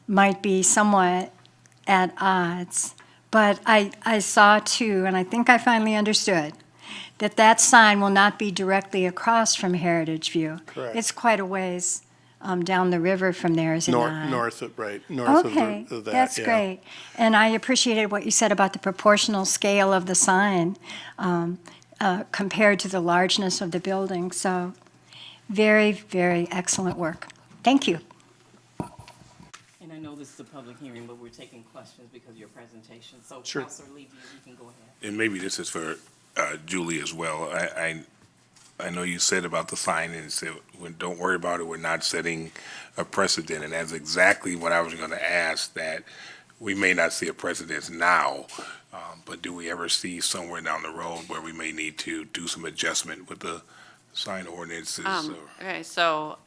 might be somewhat at odds. But I saw too, and I think I finally understood, that sign will not be directly across from Heritage View. Correct. It's quite a ways down the river from there, is it not? North of that. That's yeah. great. And I appreciated what you said about the proportional scale of the sign compared to the largeness of the building. So very, very excellent work. Thank you. And I know this is a public hearing, but we're taking questions because of your presentation. So Sure. Councilor Levy, you can go ahead. And maybe this is for Julie as well. I know you said about the sign and said, don't worry about it, we're not setting a precedent. And that's exactly what I was going to ask, that we may not see a precedent now, but do we ever see somewhere down the road where we may need to do some adjustment with the sign ordinances? Okay, so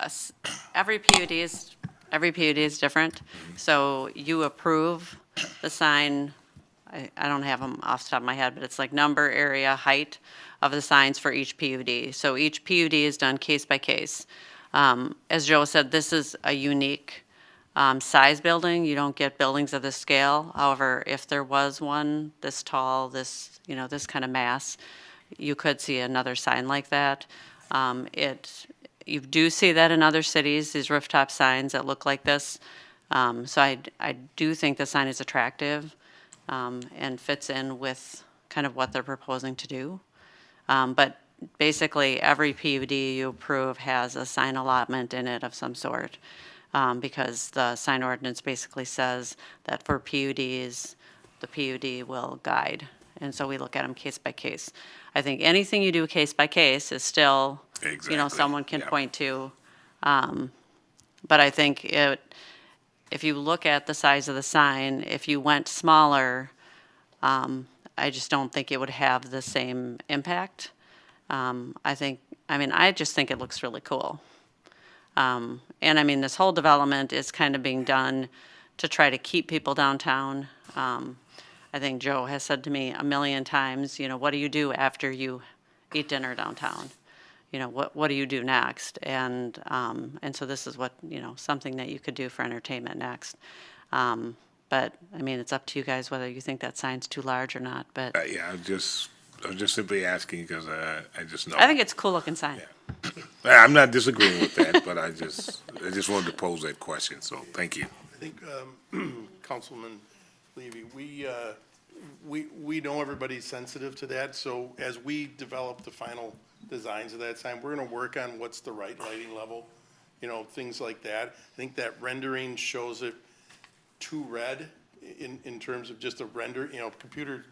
every PUD is different. So you approve the sign, I don't have them off the top of my head, but it's like number, area, height of the signs for each PUD. So each PUD is done case by case. As Joe said, this is a unique size building. You don't get buildings of this scale. However, if there was one this tall, this kind of mass, you could see another sign like that. You do see that in other cities, these rooftop signs that look like this. So I do think the sign is attractive and fits in with kind of what they're proposing to do. But basically, every PUD you approve has a sign allotment in it of some sort, because the sign ordinance basically says that for PUDs, the PUD will guide. And so we look at them case by case. I think anything you do case by case is still, someone can point to. But I think if you look at the size of the sign, if you went smaller, I just don't think it would have the same impact. I just think it looks really cool. And I mean, this whole development is kind of being done to try to keep people downtown. I think Joe has said to me a million times, what do you do after you eat dinner downtown? What do you do next? And so this is what, something that you could do for entertainment next. But, I mean, it's up to you guys whether you think that sign's too large or not, but Yeah, I'm just simply asking because I just know. I think it's a cool-looking sign. I'm not disagreeing with that, but I just wanted to pose that question, so thank you. I think, Councilman Levy, we know everybody's sensitive to that, so as we develop the final designs of that sign, we're gonna work on what's the right lighting level, things like that. I think that rendering shows it too red in terms of just a render, computers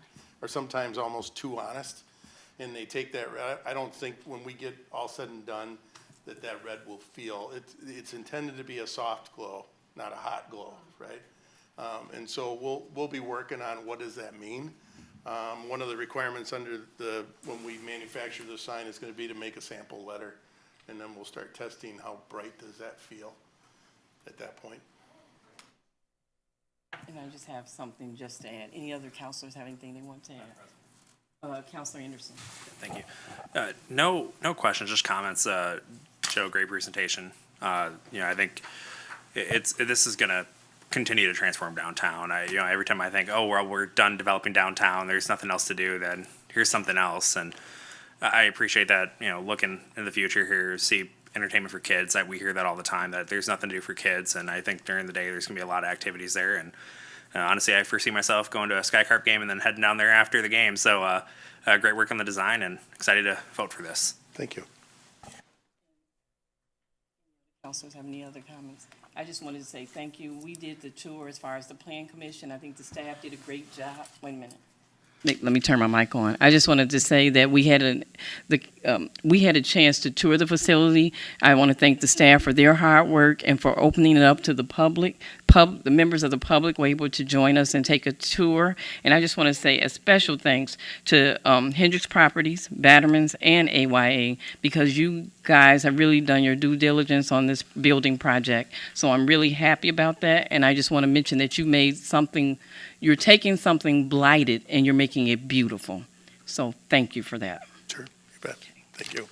are sometimes almost too honest, and they take that red. I don't think when we get all said and done, that red will feel, it's intended to be a soft glow, not a hot glow, right? And so we'll be working on what does that mean. One of the requirements under when we manufacture the sign is gonna be to make a sample letter, and then we'll start testing how bright does that feel at that point. And I just have something just to add. Any other counselors have anything they want to add? Counselor Anderson. Thank you. No questions, just comments. Joe, great presentation. I think this is going to continue to transform downtown. Every time I think, oh, well, we're done developing downtown, there's nothing else to do, then here's something else. And I appreciate that, looking in the future here, see entertainment for kids. We hear that all the time, that there's nothing to do for kids. And I think during the day, there's going to be a lot of activities there. And honestly, I foresee myself going to a Sky Carp game and then heading down there after the game. So great work on the design and excited to vote for this. Thank you. Counselors have any other comments? I just wanted to say thank you. We did the tour as far as the Plan Commission. I think the staff did a great job. Wait a minute. Let me turn my mic on. I just wanted to say that we had a chance to tour the facility. I want to thank the staff for their hard work and for opening it up to the public. The members of the public were able to join us and take a tour. And I just want to say a special thanks to Hendricks Properties, Battermans, and AYA, because you guys have really done your due diligence on this building project. So I'm really happy about that. And I just want to mention that you made something. You're taking something blighted and you're making it beautiful. So thank you for that. Sure, you bet. Thank you.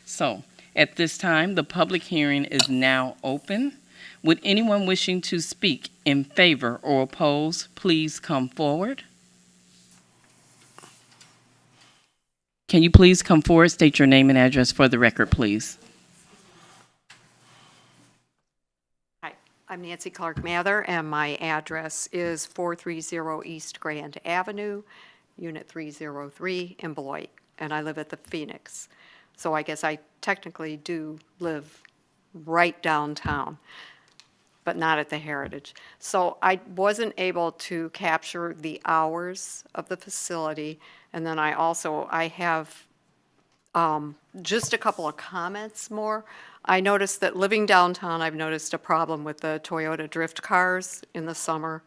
So at this time, the public hearing is now open. Would anyone wishing to speak in favor or oppose, please come forward? Can you please come forward, state your name and address for the record, please? I'm Nancy Clark Mather, and my address is 430 East Grand Avenue, Unit 303 in Beloit, and I live at the Phoenix. So I guess I technically do live right downtown, but not at the Heritage. So I wasn't able to capture the hours of the facility, and then I have just a couple of comments more. I noticed that living downtown, I've noticed a problem with the Toyota drift cars in the summer,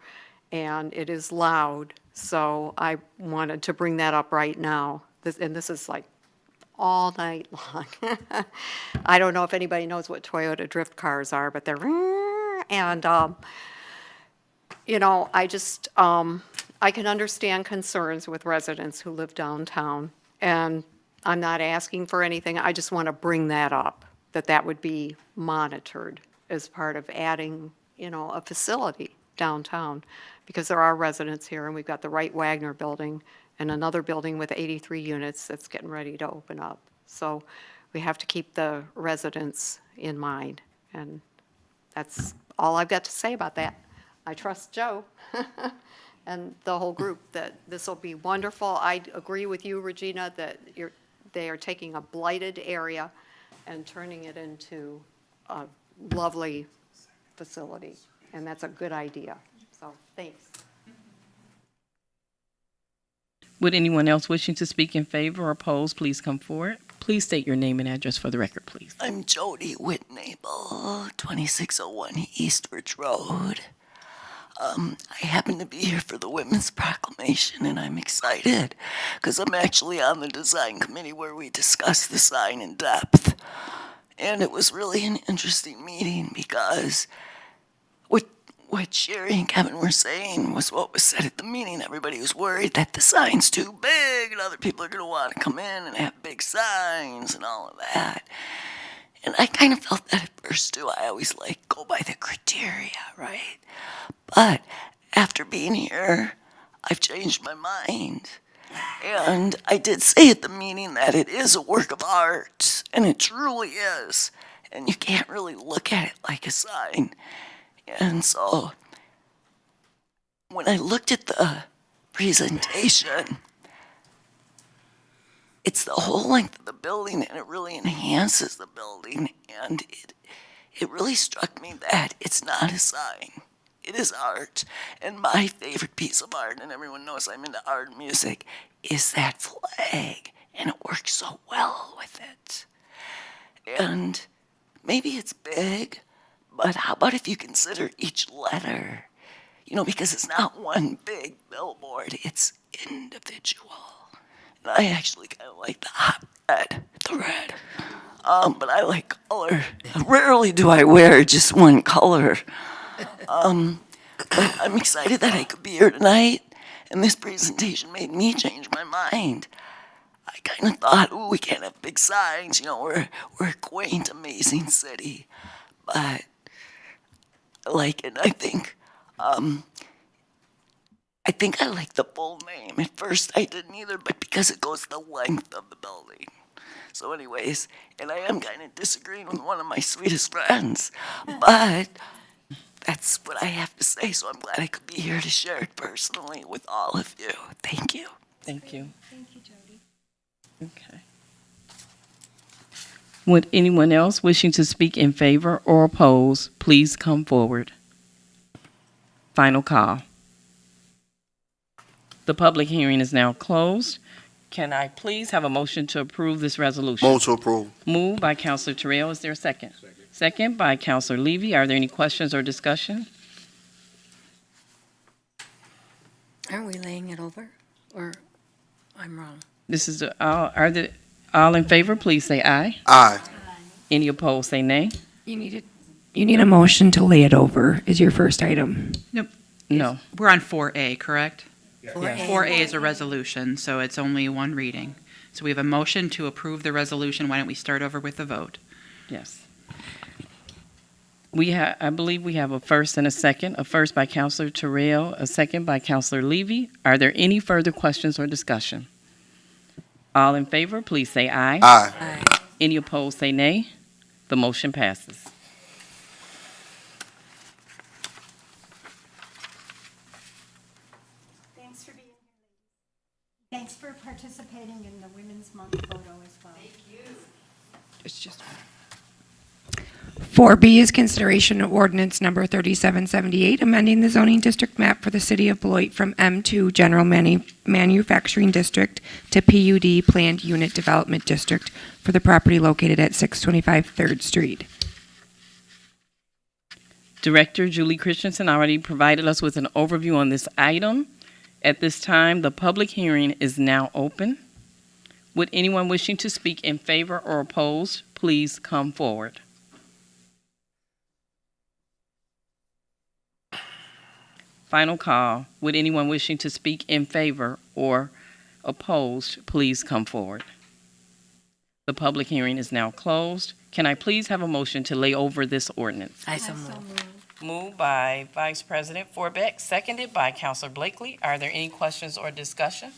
and it is loud. So I wanted to bring that up right now. This is like all night long. I don't know if anybody knows what Toyota drift cars are, but they're, and I can understand concerns with residents who live downtown, and I'm not asking for anything. I just want to bring that up, that would be monitored as part of adding, a facility downtown, because there are residents here, and we've got the Wright Wagner building and another building with 83 units that's getting ready to open up. So we have to keep the residents in mind, and that's all I've got to say about that. I trust Joe and the whole group that this will be wonderful. I agree with you, Regina, that they are taking a blighted area and turning it into a lovely facility, and that's a good idea. So thanks. Would anyone else wishing to speak in favor or oppose, please come forward. Please state your name and address for the record, please. I'm Jody Whitnable, 2601 Eastridge Road. I happen to be here for the Women's Proclamation, and I'm excited because I'm actually on the design committee where we discussed the sign in depth. And it was really an interesting meeting because what Sherry and Kevin were saying was what was said at the meeting. Everybody was worried that the sign's too big and other people are going to want to come in and have big signs and all of that. And I kind of felt that at first too. I always go by the criteria, right? But after being here, I've changed my mind. And I did say at the meeting that it is a work of art, and it truly is. And you can't really look at it like a sign. And so when I looked at the presentation, it's the whole length of the building, and it really enhances the building. And it really struck me that it's not a sign. It is art. And my favorite piece of art, and everyone knows I'm into art and music, is that flag. And it works so well with it. And maybe it's big, but how about if you consider each letter? You know, because it's not one big billboard, it's individual. And I actually kind of like the hot red, the red. But I like color. Rarely do I wear just one color. But I'm excited that I could be here tonight, and this presentation made me change my mind. I kind of thought, ooh, we can't have big signs, you know, we're a quaint, amazing city. But I like it. I think I like the full name. At first I didn't either, but because it goes the length of the building. So anyways, and I am kind of disagreeing with one of my sweetest friends, but that's what I have to say, so I'm glad I could be here to share it personally with all of you. Thank you. Thank you. Thank you, Jody. Okay. Would anyone else wishing to speak in favor or oppose, please come forward. Final call. The public hearing is now closed. Can I please have a motion to approve this resolution? Motion to approve. Moved by Councilor Terrell. Is there a second? Second by Councilor Levy. Are there any questions or discussion? Aren't we laying it over? Or I'm wrong? This is all in favor, please say aye. Aye. Any opposed, say nay. You need a motion to lay it over is your first item. Nope. No. We're on 4A, correct? Yes. 4A is a resolution, so it's only one reading. So we have a motion to approve the resolution. Why don't we start over with the vote? Yes. I believe we have a first and a second. A first by Councilor Terrell, a second by Councilor Levy. Are there any further questions or discussion? All in favor, please say aye. Aye. Aye. Any opposed, say nay. The motion passes. Thanks for being here, ladies. Thanks for participating in the Women's Month photo as well. Thank you. It's just 4B is consideration of ordinance number 3778, amending the zoning district map for the city of Beloit from M2 General Manufacturing District to PUD Planned Unit Development District for the property located at 625 3rd Street. Director Julie Christensen already provided us with an overview on this item. At this time, the public hearing is now open. Would anyone wishing to speak in favor or oppose, please come forward. Final call. Would anyone wishing to speak in favor or opposed, please come forward. The public hearing is now closed. Can I please have a motion to lay over this ordinance? I so move. Moved by Vice President Forbeck, seconded by Councilor Blakely. Are there any questions or discussion?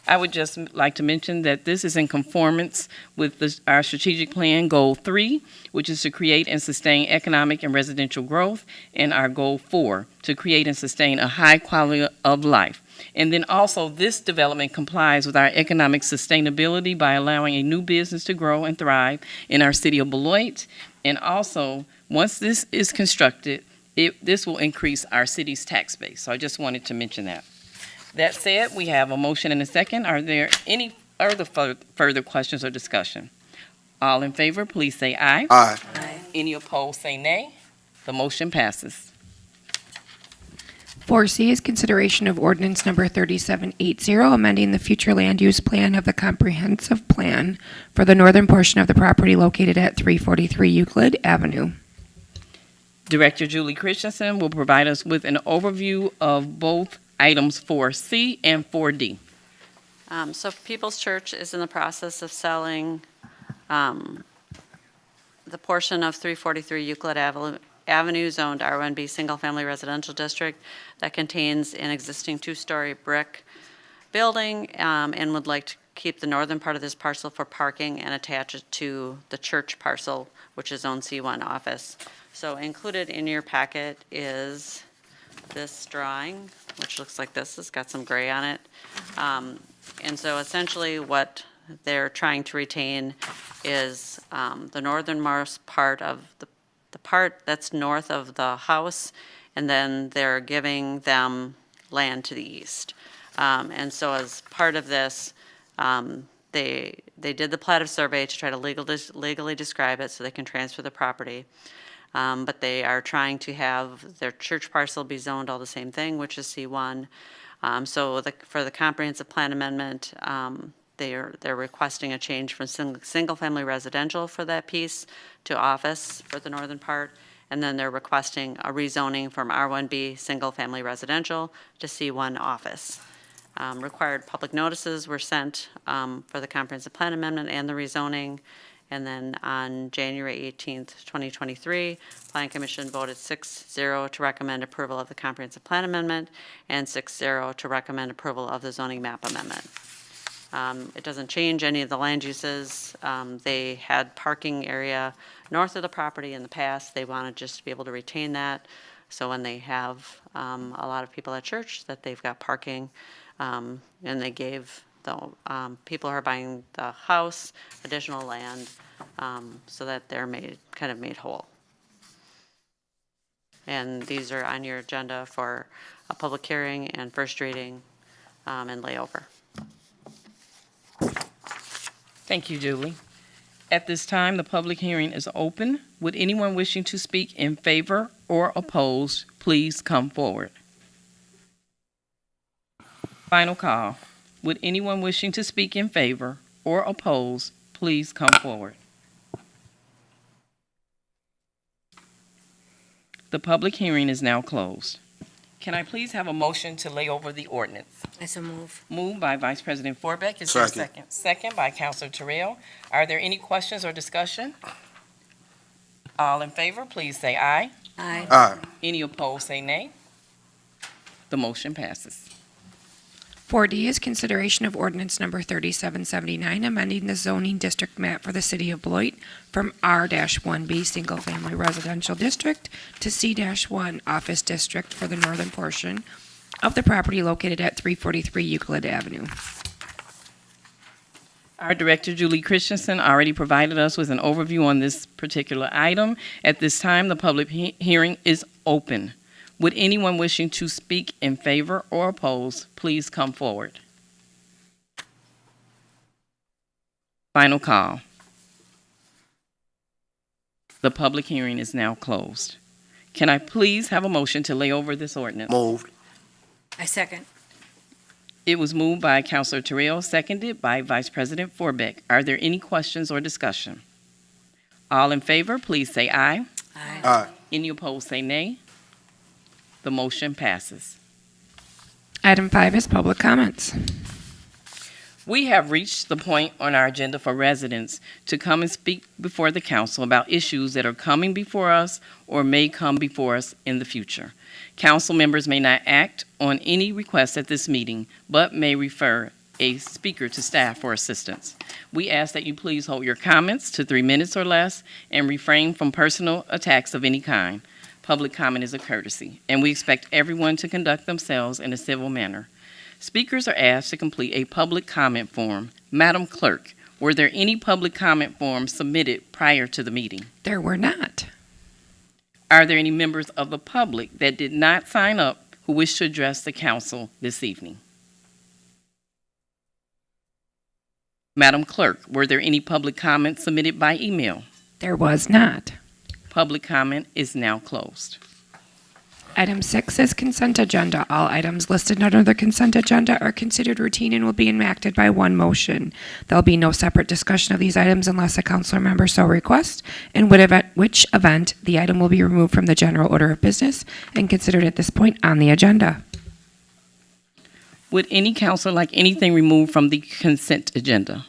I would just like to mention that this is in conformance with our strategic plan, Goal 3, which is to create and sustain economic and residential growth, and our Goal 4, to create and sustain a high quality of life. And then also, this development complies with our economic sustainability by allowing a new business to grow and thrive in our city of Beloit. And also, once this is constructed, this will increase our city's tax base. So I just wanted to mention that. That said, we have a motion and a second. Are there any other further questions or discussion? All in favor, please say aye. Aye. Aye. Any opposed, say nay. The motion passes. 4C is consideration of ordinance number 3780, amending the future land use plan of the comprehensive plan for the northern portion of the property located at 343 Euclid Avenue. Director Julie Christensen will provide us with an overview of both items 4C and 4D. So People's Church is in the process of selling the portion of 343 Euclid Avenue zoned R1B Single Family Residential District that contains an existing two-story brick building and would like to keep the northern part of this parcel for parking and attach it to the church parcel, which is Zone C1 office. So included in your packet is this drawing, which looks like this. It's got some gray on it. And so essentially what they're trying to retain is the northernmost part of the part that's north of the house, and then they're giving them land to the east. And so as part of this, they did the plat of survey to try to legally describe it so they can transfer the property. But they are trying to have their church parcel be zoned all the same thing, which is C1. So for the comprehensive plan amendment, they're requesting a change from single-family residential for that piece to office for the northern part, and then they're requesting a rezoning from R1B single-family residential to C1 office. Required public notices were sent for the comprehensive plan amendment and the rezoning, and then on January 18th, 2023, Plan Commission voted 6-0 to recommend approval of the comprehensive plan amendment and 6-0 to recommend approval of the zoning map amendment. It doesn't change any of the land uses. They had parking area north of the property in the past. They wanted just to be able to retain that. So when they have a lot of people at church, that they've got parking, and they gave the people who are buying the house additional land so that they're kind of made whole. And these are on your agenda for a public hearing and first reading and layover. Thank you, Julie. At this time, the public hearing is open. Would anyone wishing to speak in favor or oppose, please come forward. Final call. Would anyone wishing to speak in favor or oppose, please come forward. The public hearing is now closed. Can I please have a motion to lay over the ordinance? I so move. Moved by Vice President Forbeck. Is there a second? Second by Councilor Terrell. Are there any questions or discussion? All in favor, please say aye. Aye. Aye. Any opposed, say nay. The motion passes. 4D is consideration of ordinance number 3779, amending the zoning district map for the city of Beloit from R-1B Single Family Residential District to C-1 Office District for the northern portion of the property located at 343 Euclid Avenue. Our Director, Julie Christensen, already provided us with an overview on this particular item. At this time, the public hearing is open. Would anyone wishing to speak in favor or oppose, please come forward. Final call. The public hearing is now closed. Can I please have a motion to lay over this ordinance? Moved. I second. It was moved by Councilor Terrell, seconded by Vice President Forbeck. Are there any questions or discussion? All in favor, please say aye. Aye. Aye. Any opposed, say nay. The motion passes. Item 5 is public comments. We have reached the point on our agenda for residents to come and speak before the council about issues that are coming before us or may come before us in the future. Council members may not act on any request at this meeting, but may refer a speaker to staff for assistance. We ask that you please hold your comments to 3 minutes or less and refrain from personal attacks of any kind. Public comment is a courtesy, and we expect everyone to conduct themselves in a civil manner. Speakers are asked to complete a public comment form. Madam Clerk, were there any public comment forms submitted prior to the meeting? There were not. Are there any members of the public that did not sign up who wish to address the council this evening? Madam Clerk, were there any public comments submitted by email? There was not. Public comment is now closed. Item 6 is consent agenda. All items listed under the consent agenda are considered routine and will be enacted by one motion. There'll be no separate discussion of these items unless a councilor member so requests, in which event the item will be removed from the general order of business and considered at this point on the agenda. Would any councilor like anything removed from the consent agenda?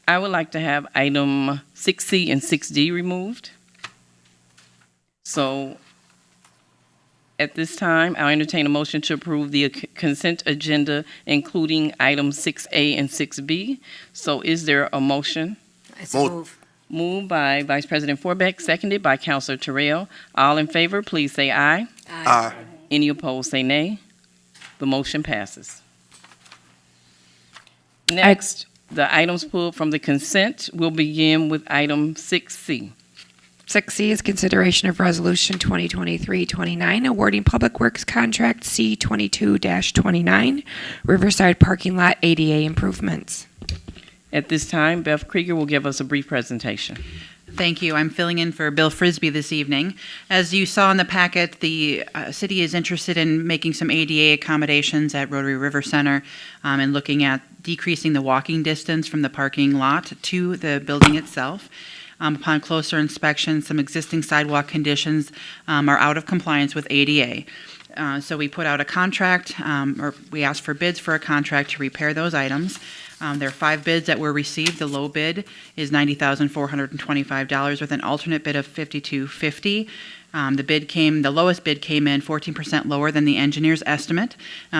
I would like to have item 6C and 6D removed. So at this time, I'll entertain a motion to approve the consent agenda, including items 6A and 6B. So is there a motion? Move. Moved by Vice President Forbeck, seconded by Councilor Terrell. All in favor, please say aye. Aye. Any opposed, say nay. The motion passes. Next, the items pulled from the consent will begin with item 6C. 6C is consideration of Resolution 2023-29, awarding Public Works Contract C-22-29, Riverside Parking Lot ADA improvements. At this time, Beth Krieger will give us a brief presentation. Thank you. I'm filling in for Bill Frisbee this evening. As you saw in the packet, the city is interested in making some ADA accommodations at Rotary River Center and looking at decreasing the walking distance from the parking lot to the building itself. Upon closer inspection, some existing sidewalk conditions are out of compliance with ADA. So we put out a contract, or we asked for bids for a contract to repair those items. There are 5 bids that were received. The low bid is $90,425 with an alternate bid of $52.50. The lowest bid came in 14% lower than the engineer's estimate.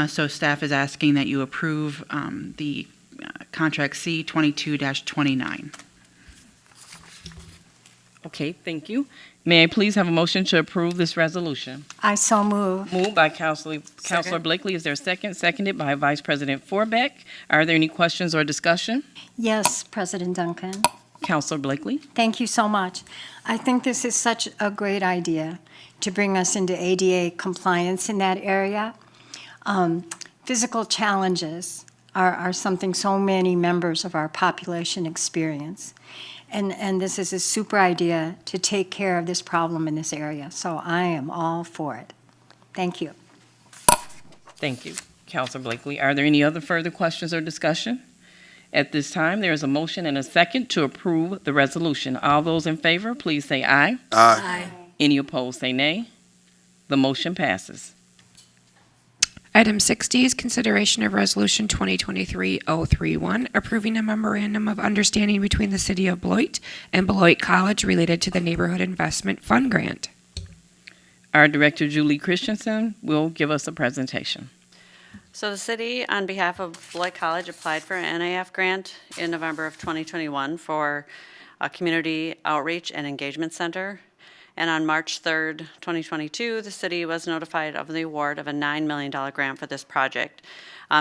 So staff is asking that you approve the contract C-22-29. Okay, thank you. May I please have a motion to approve this resolution? I so move. Moved by Councilor Blakely. Is there a second? Seconded by Vice President Forbeck. Are there any questions or discussion? Yes, President Duncan. Councilor Blakely. Thank you so much. I think this is such a great idea to bring us into ADA compliance in that area. Physical challenges are something so many members of our population experience. And this is a super idea to take care of this problem in this area. So I am all for it. Thank you. Thank you, Councilor Blakely. Are there any other further questions or discussion? At this time, there is a motion and a second to approve the resolution. All those in favor, please say aye. Aye. Any opposed, say nay. The motion passes. Item 6D is consideration of Resolution 2023-031, approving a memorandum of understanding between the City of Beloit and Beloit College related to the Neighborhood Investment Fund Grant. Our Director, Julie Christensen, will give us a presentation. So the city, on behalf of Beloit College, applied for an NIF grant in November of 2021 for a community outreach and engagement center. And on March 3rd, 2022, the city was notified of the award of a $9 million grant for this project.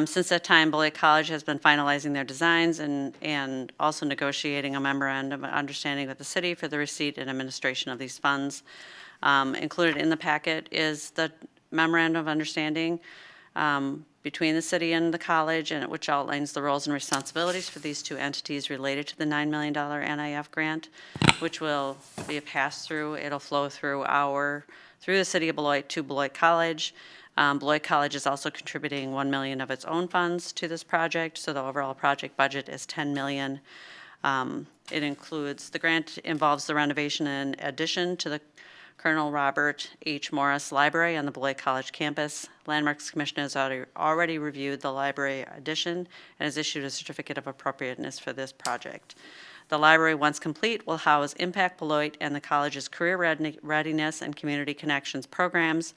Since that time, Beloit College has been finalizing their designs and also negotiating a memorandum of understanding with the city for the receipt and administration of these funds. Included in the packet is the memorandum of understanding between the city and the college, and which outlines the roles and responsibilities for these two entities related to the $9 million NIF grant, which will be a pass-through. It'll flow through the city of Beloit to Beloit College. Beloit College is also contributing $1 million of its own funds to this project, so the overall project budget is $10 million. The grant involves the renovation and addition to the Colonel Robert H. Morris Library on the Beloit College campus. Landmarks Commission has already reviewed the library addition and has issued a certificate of appropriateness for this project. The library, once complete, will house Impact Beloit and the college's career readiness and community connections programs.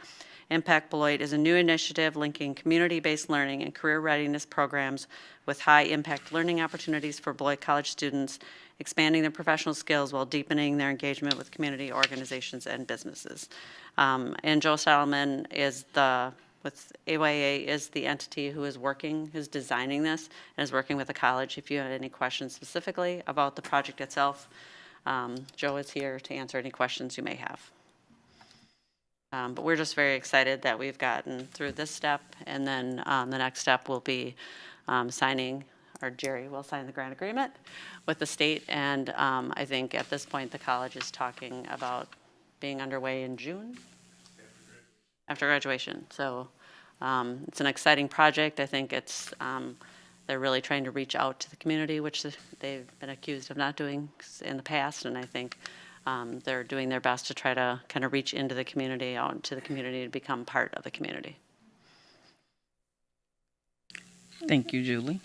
Impact Beloit is a new initiative linking community-based learning and career readiness programs with high-impact learning opportunities for Beloit College students, expanding their professional skills while deepening their engagement with community organizations and businesses. And Joe Salomon with AYA is the entity who is designing this and is working with the college. If you have any questions specifically about the project itself, Joe is here to answer any questions you may have. But we're just very excited that we've gotten through this step, and then the next step will be Jerry will sign the grant agreement with the state, and I think at this point the college is talking about being underway in June after graduation. So it's an exciting project. I think they're really trying to reach out to the community, which they've been accused of not doing in the past, and I think they're doing their best to try to kind of reach into the community, out into the community, to become part of the community. Thank you, Julie.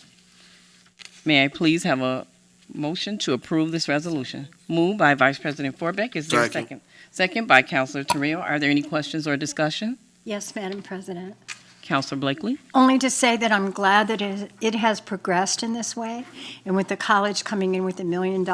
May I please have a motion to approve this resolution? Moved by Vice President Forbeck. Is there a second? Second by Councilor Terrell. Are there any questions or discussion? Yes, Madam President. Councilor Blakely. Only to say that I'm glad that it has progressed in this way, and with the college coming in with $1 million,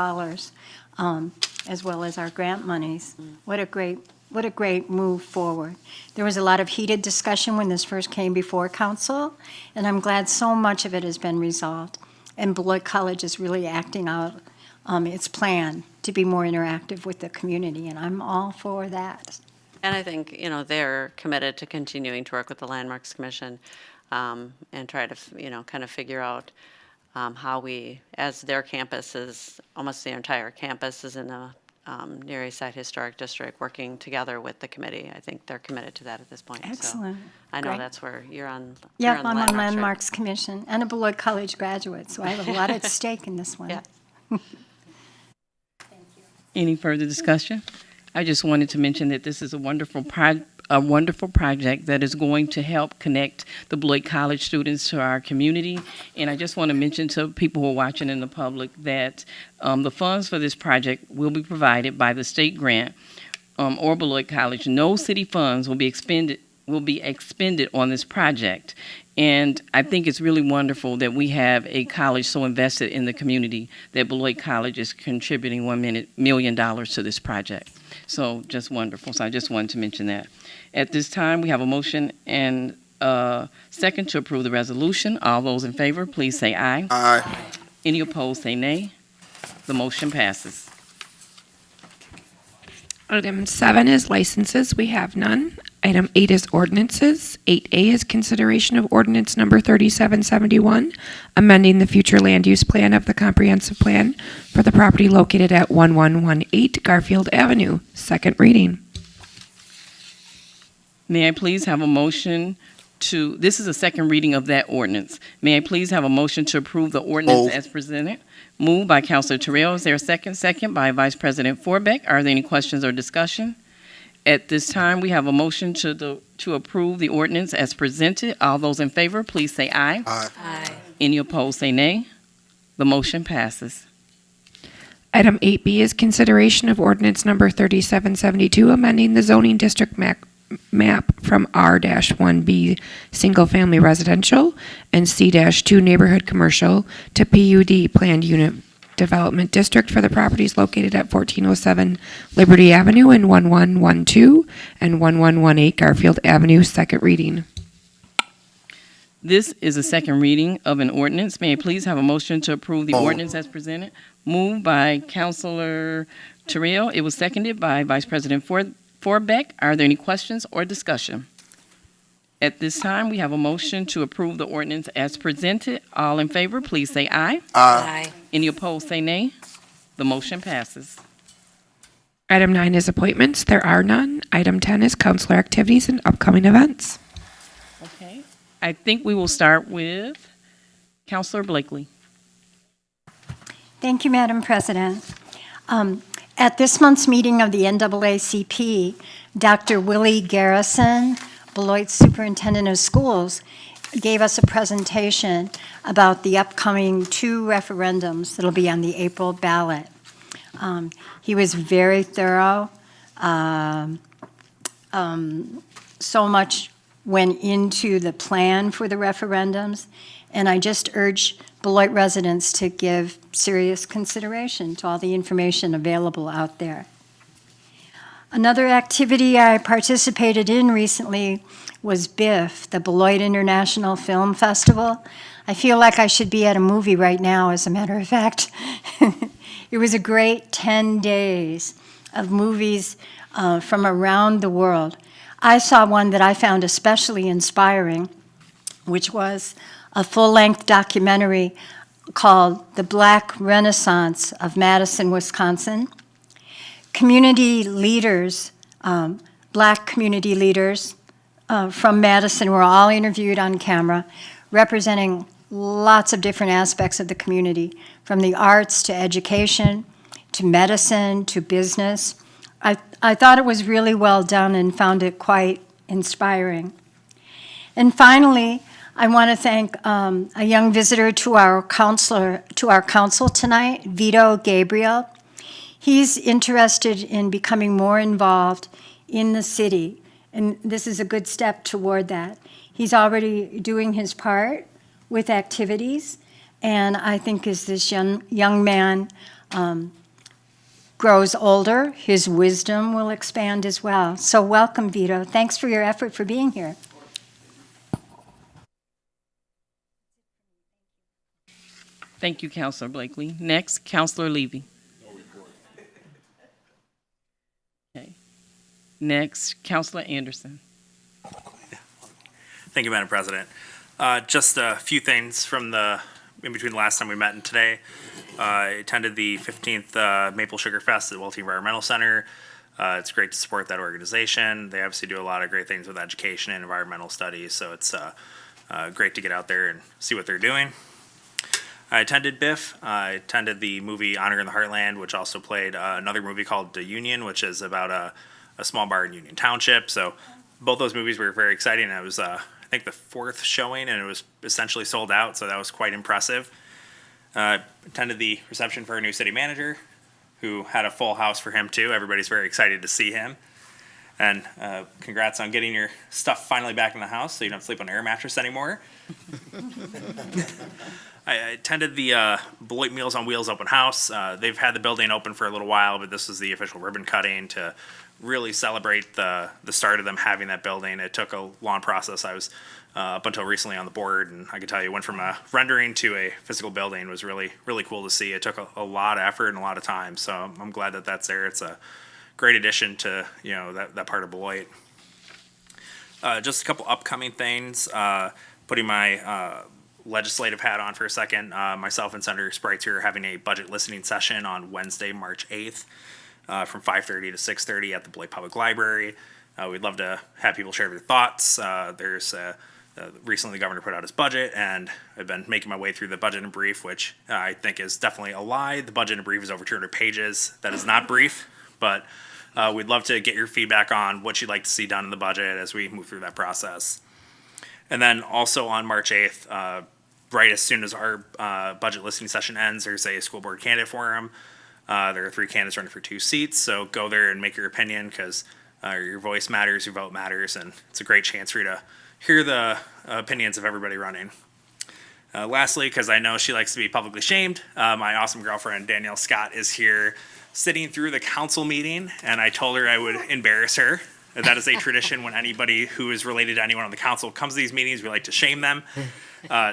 as well as our grant monies. What a great move forward. There was a lot of heated discussion when this first came before council, and I'm glad so much of it has been resolved. And Beloit College is really acting out its plan to be more interactive with the community, and I'm all for that. And I think, they're committed to continuing to work with the Landmarks Commission and try to, kind of figure out how we, as their campus is, almost the entire campus is in the Near East Side Historic District, working together with the committee. I think they're committed to that at this point. Excellent. So I know Great. that's where you're on. Yep, you're I'm the on right? Landmarks Commission and a Beloit College graduate, so I have a lot at stake in this one. Yeah. Any further discussion? I just wanted to mention that this is a wonderful project that is going to help connect the Beloit College students to our community. And I just want to mention to people who are watching in the public that the funds for this project will be provided by the state grant or Beloit College. No city funds will be expended on this project. And I think it's really wonderful that we have a college so invested in the community that Beloit College is contributing $1 million to this project. So just wonderful. So I just wanted to mention that. At this time, we have a motion and a second to approve the resolution. All those in favor, please say aye. Aye. Any opposed, say nay. The motion passes. Item 7 is licenses. We have none. Item 8 is ordinances. 8A is consideration of ordinance number 3771, amending the future land use plan of the comprehensive plan for the property located at 1118 Garfield Avenue. Second reading. May I please have a motion to, this is a second reading of that ordinance. May I please have a motion to approve the ordinance as presented? Moved by Councilor Terrell. Is there a second? Second by Vice President Forbeck. Are there any questions or discussion? At this time, we have a motion to approve the ordinance as presented. All those in favor, please say aye. Aye. Aye. Any opposed, say nay. The motion passes. Item 8B is consideration of ordinance number 3772, amending the zoning district map from R-1B Single Family Residential and C-2 Neighborhood Commercial to PUD Planned Unit Development District for the properties located at 1407 Liberty Avenue and 1112 and 1118 Garfield Avenue. Second reading. This is a second reading of an ordinance. May I please have a motion to approve the ordinance as presented? Moved by Councilor Terrell. It was seconded by Vice President Forbeck. Are there any questions or discussion? At this time, we have a motion to approve the ordinance as presented. All in favor, please say aye. Aye. Any opposed, say nay. The motion passes. Item 9 is appointments. There are none. Item 10 is councilor activities and upcoming events. Okay. I think we will start with Councilor Blakely. Thank you, Madam President. At this month's meeting of the NAACP, Dr. Willie Garrison, Beloit Superintendent of Schools, gave us a presentation about the upcoming 2 referendums that'll be on the April ballot. He was very thorough. So much went into the plan for the referendums, and I just urge Beloit residents to give serious consideration to all the information available out there. Another activity I participated in recently was BIFF, the Beloit International Film Festival. I feel like I should be at a movie right now, as a matter of fact. It was a great 10 days of movies from around the world. I saw one that I found especially inspiring, which was a full-length documentary called The Black Renaissance of Madison, Wisconsin. Community leaders, Black community leaders from Madison were all interviewed on camera, representing lots of different aspects of the community, from the arts to education, to medicine, to business. I thought it was really well done and found it quite inspiring. And finally, I want to thank a young visitor to our council tonight, Vito Gabriel. He's interested in becoming more involved in the city, and this is a good step toward that. He's already doing his part with activities, and I think as this young man grows older, his wisdom will expand as well. So welcome, Vito. Thanks for your effort for being here. Thank you, Councilor Blakely. Next, Councilor Levy. Okay. Next, Councilor Anderson. Thank you, Madam President. Just a few things from in between the last time we met and today. I attended the 15th Maple Sugar Fest at Welty Environmental Center. It's great to support that organization. They obviously do a lot of great things with education and environmental studies, so it's great to get out there and see what they're doing. I attended BIF. I attended the movie Honor in the Heartland, which also played another movie called The Union, which is about a small bar in Union Township. So both those movies were very exciting. I was, I think, the fourth showing, and it was essentially sold out, so that was quite impressive. Attended the reception for our new city manager, who had a full house for him, too. Everybody's very excited to see him. And congrats on getting your stuff finally back in the house so you don't sleep on an air mattress anymore. I attended the Beloit Meals on Wheels open house. They've had the building open for a little while, but this is the official ribbon cutting to really celebrate the start of them having that building. It took a long process. I was up until recently on the board, and I can tell you, went from a rendering to a physical building was really, really cool to see. It took a lot of effort and a lot of time, so I'm glad that that's there. It's a great addition to that part of Beloit. Just a couple upcoming things. Putting my legislative hat on for a second. Myself and Senator Spreitzer are having a budget listening session on Wednesday, March 8th from 5:30 to 6:30 at the Beloit Public Library. We'd love to have people share their thoughts. Recently the governor put out his budget, and I've been making my way through the budget and brief, which I think is definitely a lie. The budget and brief is over 200 pages. That is not brief, but we'd love to get your feedback on what you'd like to see done in the budget as we move through that process. And then also on March 8th, right as soon as our budget listening session ends, there's a school board candidate forum. There are 3 candidates running for 2 seats, so go there and make your opinion, because your voice matters, your vote matters, and it's a great chance for you to hear the opinions of everybody running. Lastly, because I know she likes to be publicly shamed, my awesome girlfriend Danielle Scott is here sitting through the council meeting, and I told her I would embarrass her. That is a tradition when anybody who is related to anyone on the council comes to these meetings, we like to shame them.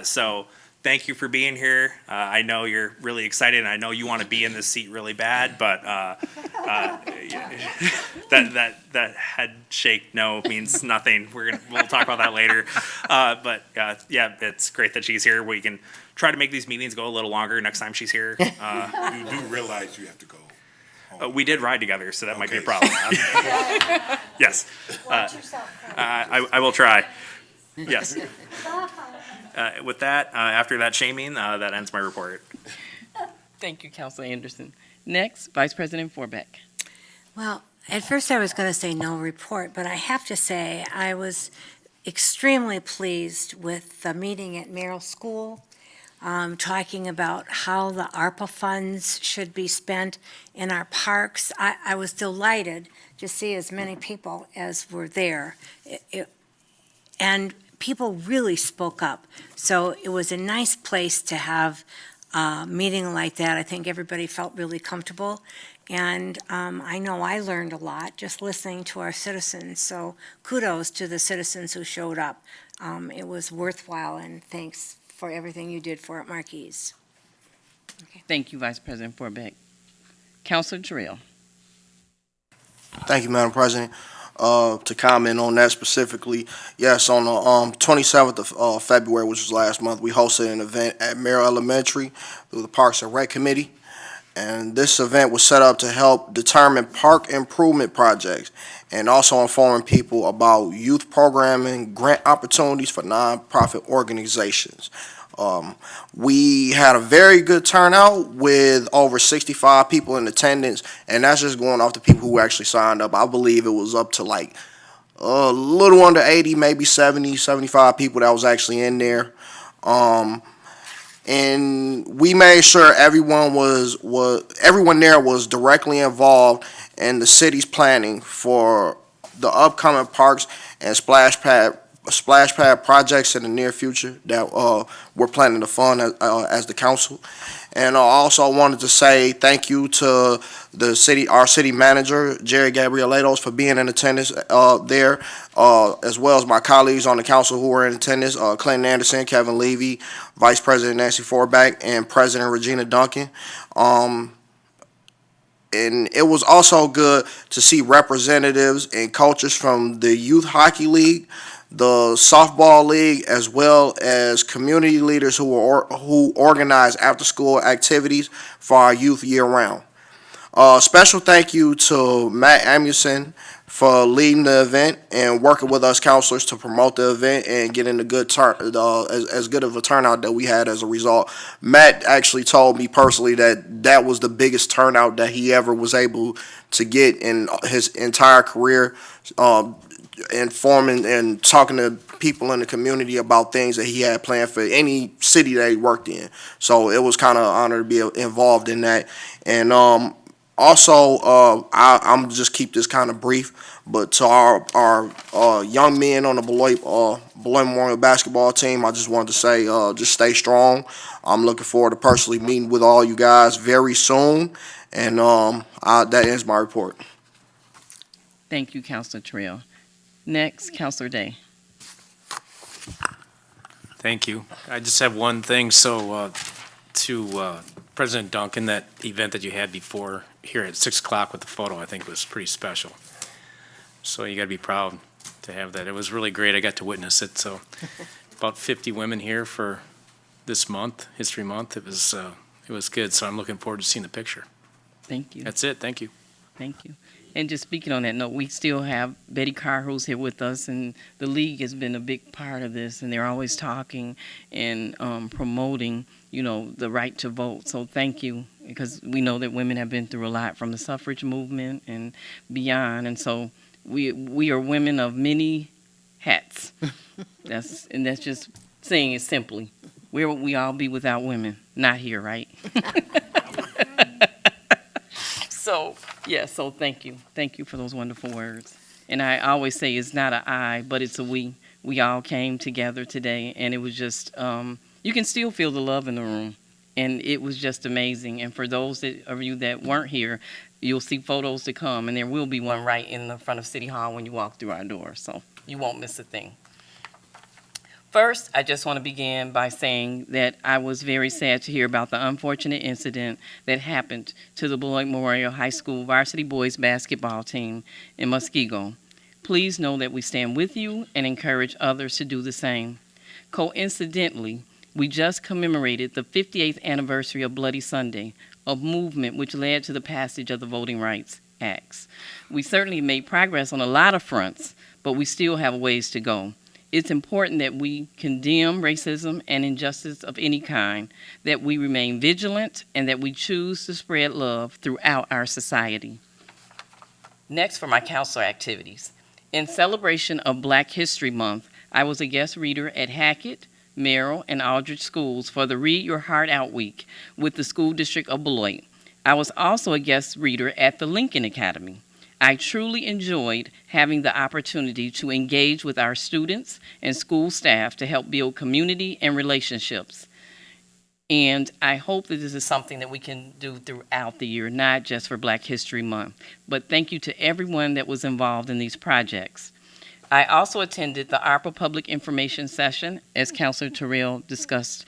So thank you for being here. I know you're really excited, and I know you want to be in this seat really bad, but that head shake no means nothing. We'll talk about that later. But yeah, it's great that she's here. We can try to make these meetings go a little longer next time she's here. You do realize you have to go. We did ride together, so that might be a problem. Yes. I will try. Yes. With that, after that shaming, that ends my report. Thank you, Councilor Anderson. Next, Vice President Forbeck. Well, at first I was going to say no report, but I have to say I was extremely pleased with the meeting at Merrill School, talking about how the ARPA funds should be spent in our parks. I was delighted to see as many people as were there. And people really spoke up. So it was a nice place to have a meeting like that. I think everybody felt really comfortable. And I know I learned a lot just listening to our citizens. So kudos to the citizens who showed up. It was worthwhile, and thanks for everything you did for it, Marquise. Okay. Thank you, Vice President Forbeck. Councilor Terrell. Thank you, Madam President. To comment on that specifically, yes, on the 27th of February, which was last month, we hosted an event at Merrill Elementary through the Parks and Rec Committee. And this event was set up to help determine park improvement projects and also informing people about youth programming, grant opportunities for nonprofit organizations. We had a very good turnout with over 65 people in attendance, and that's just going off the people who actually signed up. I believe it was up to like a little under 80, maybe 70, 75 people that was actually in there. And we made sure everyone there was directly involved in the city's planning for the upcoming parks and splash pad projects in the near future that we're planning to fund as the council. And I also wanted to say thank you to our city manager, Jerry Gabrielatos, for being in attendance there, as well as my colleagues on the council who were in attendance, Clinton Anderson, Kevin Levy, Vice President Nancy Forback, and President Regina Duncan. And it was also good to see representatives and coaches from the Youth Hockey League, the Softball League, as well as community leaders who organize after-school activities for our youth year-round. Special thank you to Matt Amuson for leading the event and working with us counselors to promote the event and getting a good as good of a turnout that we had as a result. Matt actually told me personally that was the biggest turnout that he ever was able to get in his entire career, informing and talking to people in the community about things that he had planned for any city that he worked in. So it was kind of an honor to be involved in that. And also, I'm just keep this kind of brief, but to our young men on the Beloit Memorial basketball team, I just wanted to say, just stay strong. I'm looking forward to personally meeting with all you guys very soon. And that ends my report. Thank you, Councilor Terrell. Next, Councilor Day. Thank you. I just have one thing. So to President Duncan, that event that you had before here at 6 o'clock with the photo, I think was pretty special. So you got to be proud to have that. It was really great. I got to witness it. So about 50 women here for this month, History Month. It was good. So I'm looking forward to seeing the picture. Thank you. That's it. Thank you. Thank you. And just speaking on that note, we still have Betty Carr who's here with us, and the league has been a big part of this, and they're always talking and promoting, the right to vote. So thank you, because we know that women have been through a lot from the suffrage movement and beyond, and so we are women of many hats. That's just saying it simply. Where would we all be without women? Not here, right? So, so thank you. Thank you for those wonderful words. And I always say it's not an I, but it's a we. We all came together today, and it was just, you can still feel the love in the room. And it was just amazing. And for those of you that weren't here, you'll see photos to come, and there will be one right in the front of City Hall when you walk through our door. So you won't miss a thing. First, I just want to begin by saying that I was very sad to hear about the unfortunate incident that happened to the Beloit Memorial High School varsity boys basketball team in Muskego. Please know that we stand with you and encourage others to do the same. Coincidentally, we just commemorated the 58th anniversary of Bloody Sunday, a movement which led to the passage of the Voting Rights Acts. We certainly made progress on a lot of fronts, but we still have a ways to go. It's important that we condemn racism and injustice of any kind, that we remain vigilant, and that we choose to spread love throughout our society. Next, for my counselor activities. In celebration of Black History Month, I was a guest reader at Hackett, Merrill, and Aldridge schools for the Read Your Heart Out Week with the School District of Beloit. I was also a guest reader at the Lincoln Academy. I truly enjoyed having the opportunity to engage with our students and school staff to help build community and relationships. And I hope that this is something that we can do throughout the year, not just for Black History Month. But thank you to everyone that was involved in these projects. I also attended the ARPA Public Information Session, as Councilor Terrell discussed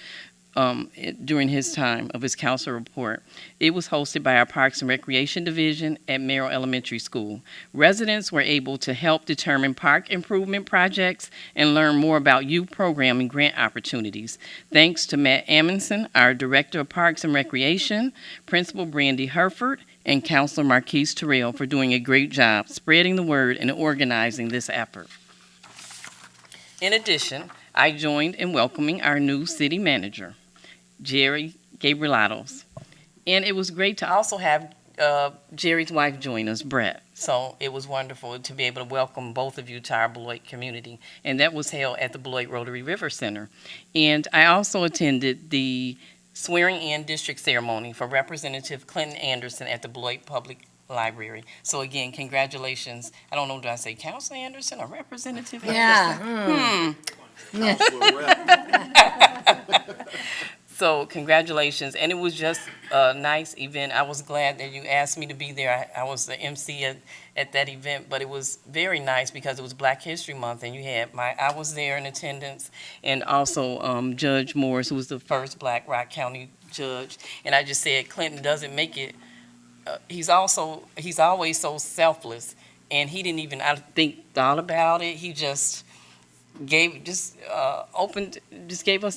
during his time of his council report. It was hosted by our Parks and Recreation Division at Merrill Elementary School. Residents were able to help determine park improvement projects and learn more about youth program and grant opportunities. Thanks to Matt Amundson, our Director of Parks and Recreation, Principal Brandy Herford, and Councilor Marquise Terrell for doing a great job spreading the word and organizing this effort. In addition, I joined in welcoming our new city manager, Jerry Gabrielatos. And it was great to also have Jerry's wife joined us, Brett. So it was wonderful to be able to welcome both of you to our Beloit community. And that was held at the Beloit Rotary River Center. And I also attended the swearing-in district ceremony for Representative Clinton Anderson at the Beloit Public Library. So again, congratulations. I don't know, do I say Councilor Anderson or Representative Anderson? So congratulations, and it was just a nice event. I was glad that you asked me to be there. I was the MC at that event, but it was very nice because it was Black History Month, and you had I was there in attendance, and also Judge Morris, who was the first Black Rock County judge. And I just said, Clinton doesn't make it. He's always so selfless, and he didn't even, I think, thought about it. He just gave us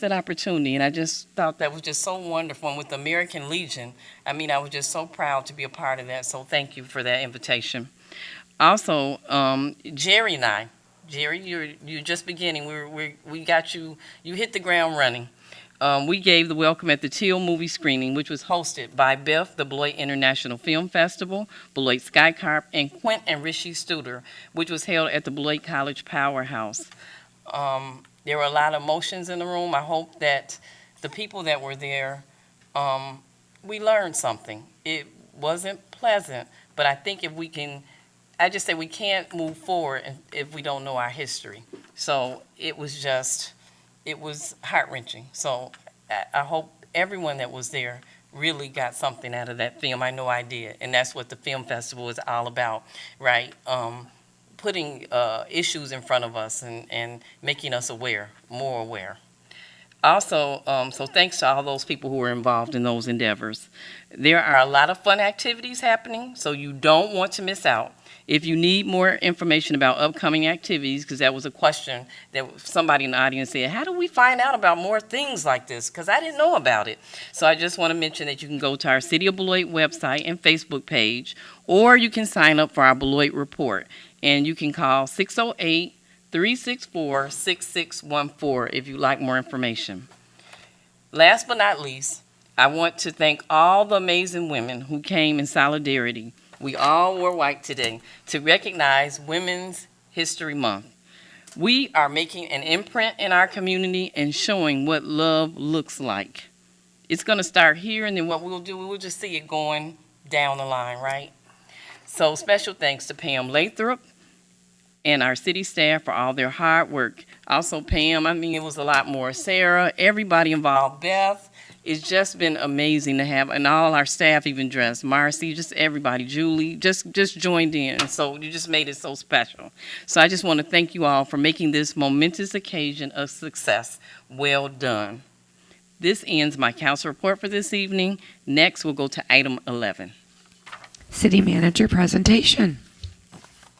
that opportunity, and I just thought that was just so wonderful. And with the American Legion, I mean, I was just so proud to be a part of that. So thank you for that invitation. Also, Jerry and I, you're just beginning. We got you. You hit the ground running. We gave the welcome at the Teal movie screening, which was hosted by BEF, the Beloit International Film Festival, Beloit Skycarp, and Quint and Rishi Studer, which was held at the Beloit College Powerhouse. There were a lot of emotions in the room. I hope that the people that were there, we learned something. It wasn't pleasant, but I think if we can, I just say we can't move forward if we don't know our history. So it was heart-wrenching. So I hope everyone that was there really got something out of that film. I know I did, and that's what the film festival is all about, right? Putting issues in front of us and making us more aware. Also, so thanks to all those people who were involved in those endeavors. There are a lot of fun activities happening, so you don't want to miss out. If you need more information about upcoming activities, because that was a question that somebody in the audience said, how do we find out about more things like this? Because I didn't know about it. So I just want to mention that you can go to our City of Beloit website and Facebook page, or you can sign up for our Beloit report. And you can call 608-364-6614 if you'd like more information. Last but not least, I want to thank all the amazing women who came in solidarity. We all wore white today to recognize Women's History Month. We are making an imprint in our community and showing what love looks like. It's going to start here, and then what we'll do, we'll just see it going down the line, right? So special thanks to Pam Lathrop and our city staff for all their hard work. Also Pam, I mean, it was a lot more. Sarah, everybody involved. Beth, it's just been amazing to have, and all our staff even dressed. Marcy, just everybody. Julie, just joined in. So you just made it so special. So I just want to thank you all for making this momentous occasion a success. Well done. This ends my council report for this evening. Next, we'll go to item 11. City manager presentation.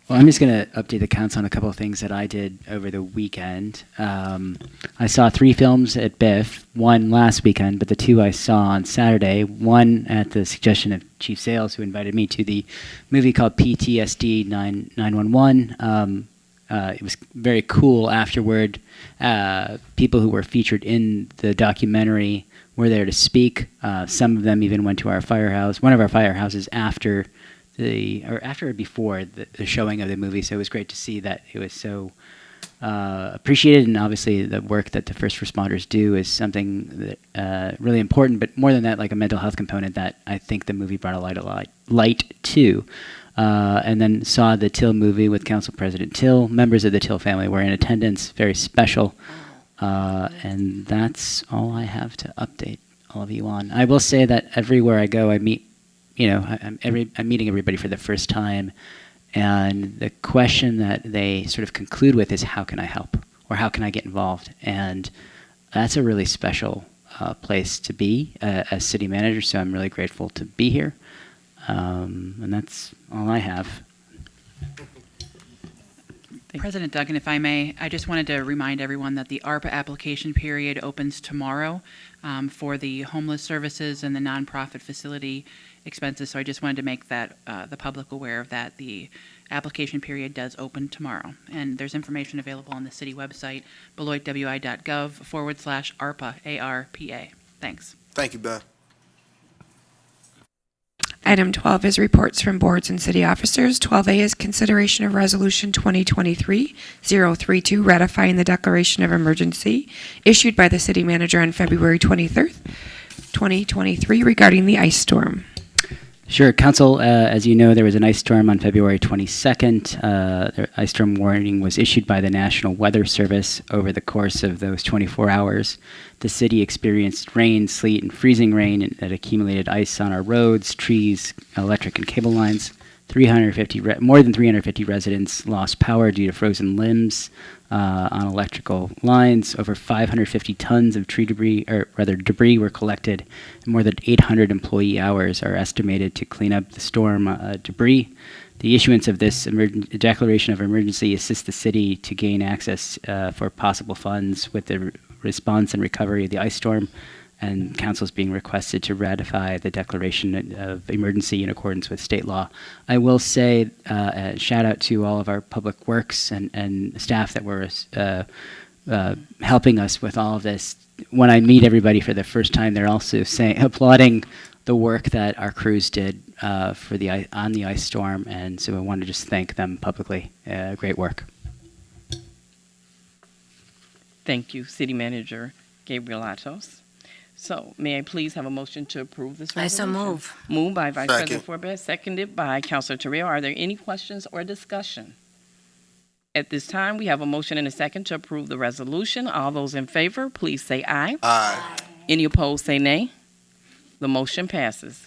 Well, I'm just going to update the council on a couple of things that I did over the weekend. I saw 3 films at BIF, one last weekend, but the 2 I saw on Saturday, one at the suggestion of Chief Sales, who invited me to the movie called PTSD 911. It was very cool afterward. People who were featured in the documentary were there to speak. Some of them even went to our firehouse, one of our firehouses after or before the showing of the movie. So it was great to see that it was so appreciated, and obviously the work that the first responders do is something that really important, but more than that, like a mental health component that I think the movie brought a light to. And then saw the Till movie with Council President Till. Members of the Till family were in attendance, very special. And that's all I have to update all of you on. I will say that everywhere I go, I meet, I'm meeting everybody for the first time, and the question that they sort of conclude with is, how can I help? Or how can I get involved? And that's a really special place to be as city manager, so I'm really grateful to be here. And that's all I have. President Duncan, if I may, I just wanted to remind everyone that the ARPA application period opens tomorrow for the homeless services and the nonprofit facility expenses. So I just wanted to make that the public aware of that. The application period does open tomorrow. And there's information available on the city website, beloitwi.gov/ARPA, ARPA. Thanks. Thank you, Beth. Item 12 is reports from boards and city officers. 12A is consideration of Resolution 2023-032 ratifying the declaration of emergency issued by the city manager on February 23rd, 2023 regarding the ice storm. Sure. Council, as you know, there was an ice storm on February 22nd. The ice storm warning was issued by the National Weather Service over the course of those 24 hours. The city experienced rain, sleet, and freezing rain that accumulated ice on our roads, trees, electric and cable lines. More than 350 residents lost power due to frozen limbs on electrical lines. Over 550 tons of debris were collected, and more than 800 employee hours are estimated to clean up the storm debris. The issuance of this declaration of emergency assists the city to gain access for possible funds with the response and recovery of the ice storm, and council is being requested to ratify the declaration of emergency in accordance with state law. I will say a shout out to all of our public works and staff that were helping us with all of this. When I meet everybody for the first time, they're also applauding the work that our crews did on the ice storm, and so I want to just thank them publicly. Great work. Thank you, City Manager Gabriel Atos. So, may I please have a motion to approve this resolution? I so move. Moved by Vice Second. President Forbes, seconded by Councilor Terrell. Are there any questions or discussion? At this time, we have a motion and a second to approve the resolution. All those in favor, please say aye. Aye. Any opposed, say nay. The motion passes.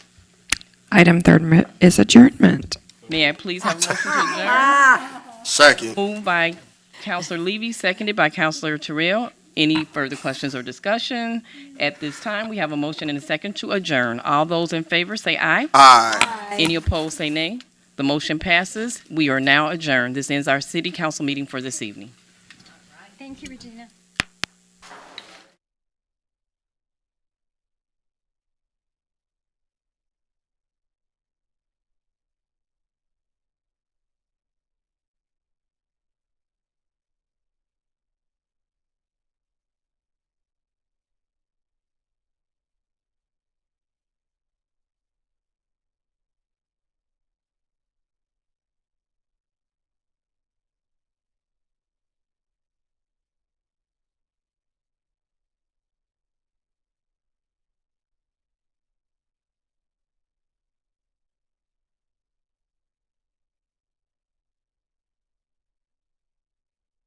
Item 3 is adjournment. May I please have a motion to adjourn? Second. Moved by Councilor Levy, seconded by Councilor Terrell. Any further questions or discussion? At this time, we have a motion and a second to adjourn. All those in favor say aye. Aye. Any opposed say nay. The motion passes. We are now adjourned. This ends our city council meeting for this evening. Thank you, Regina.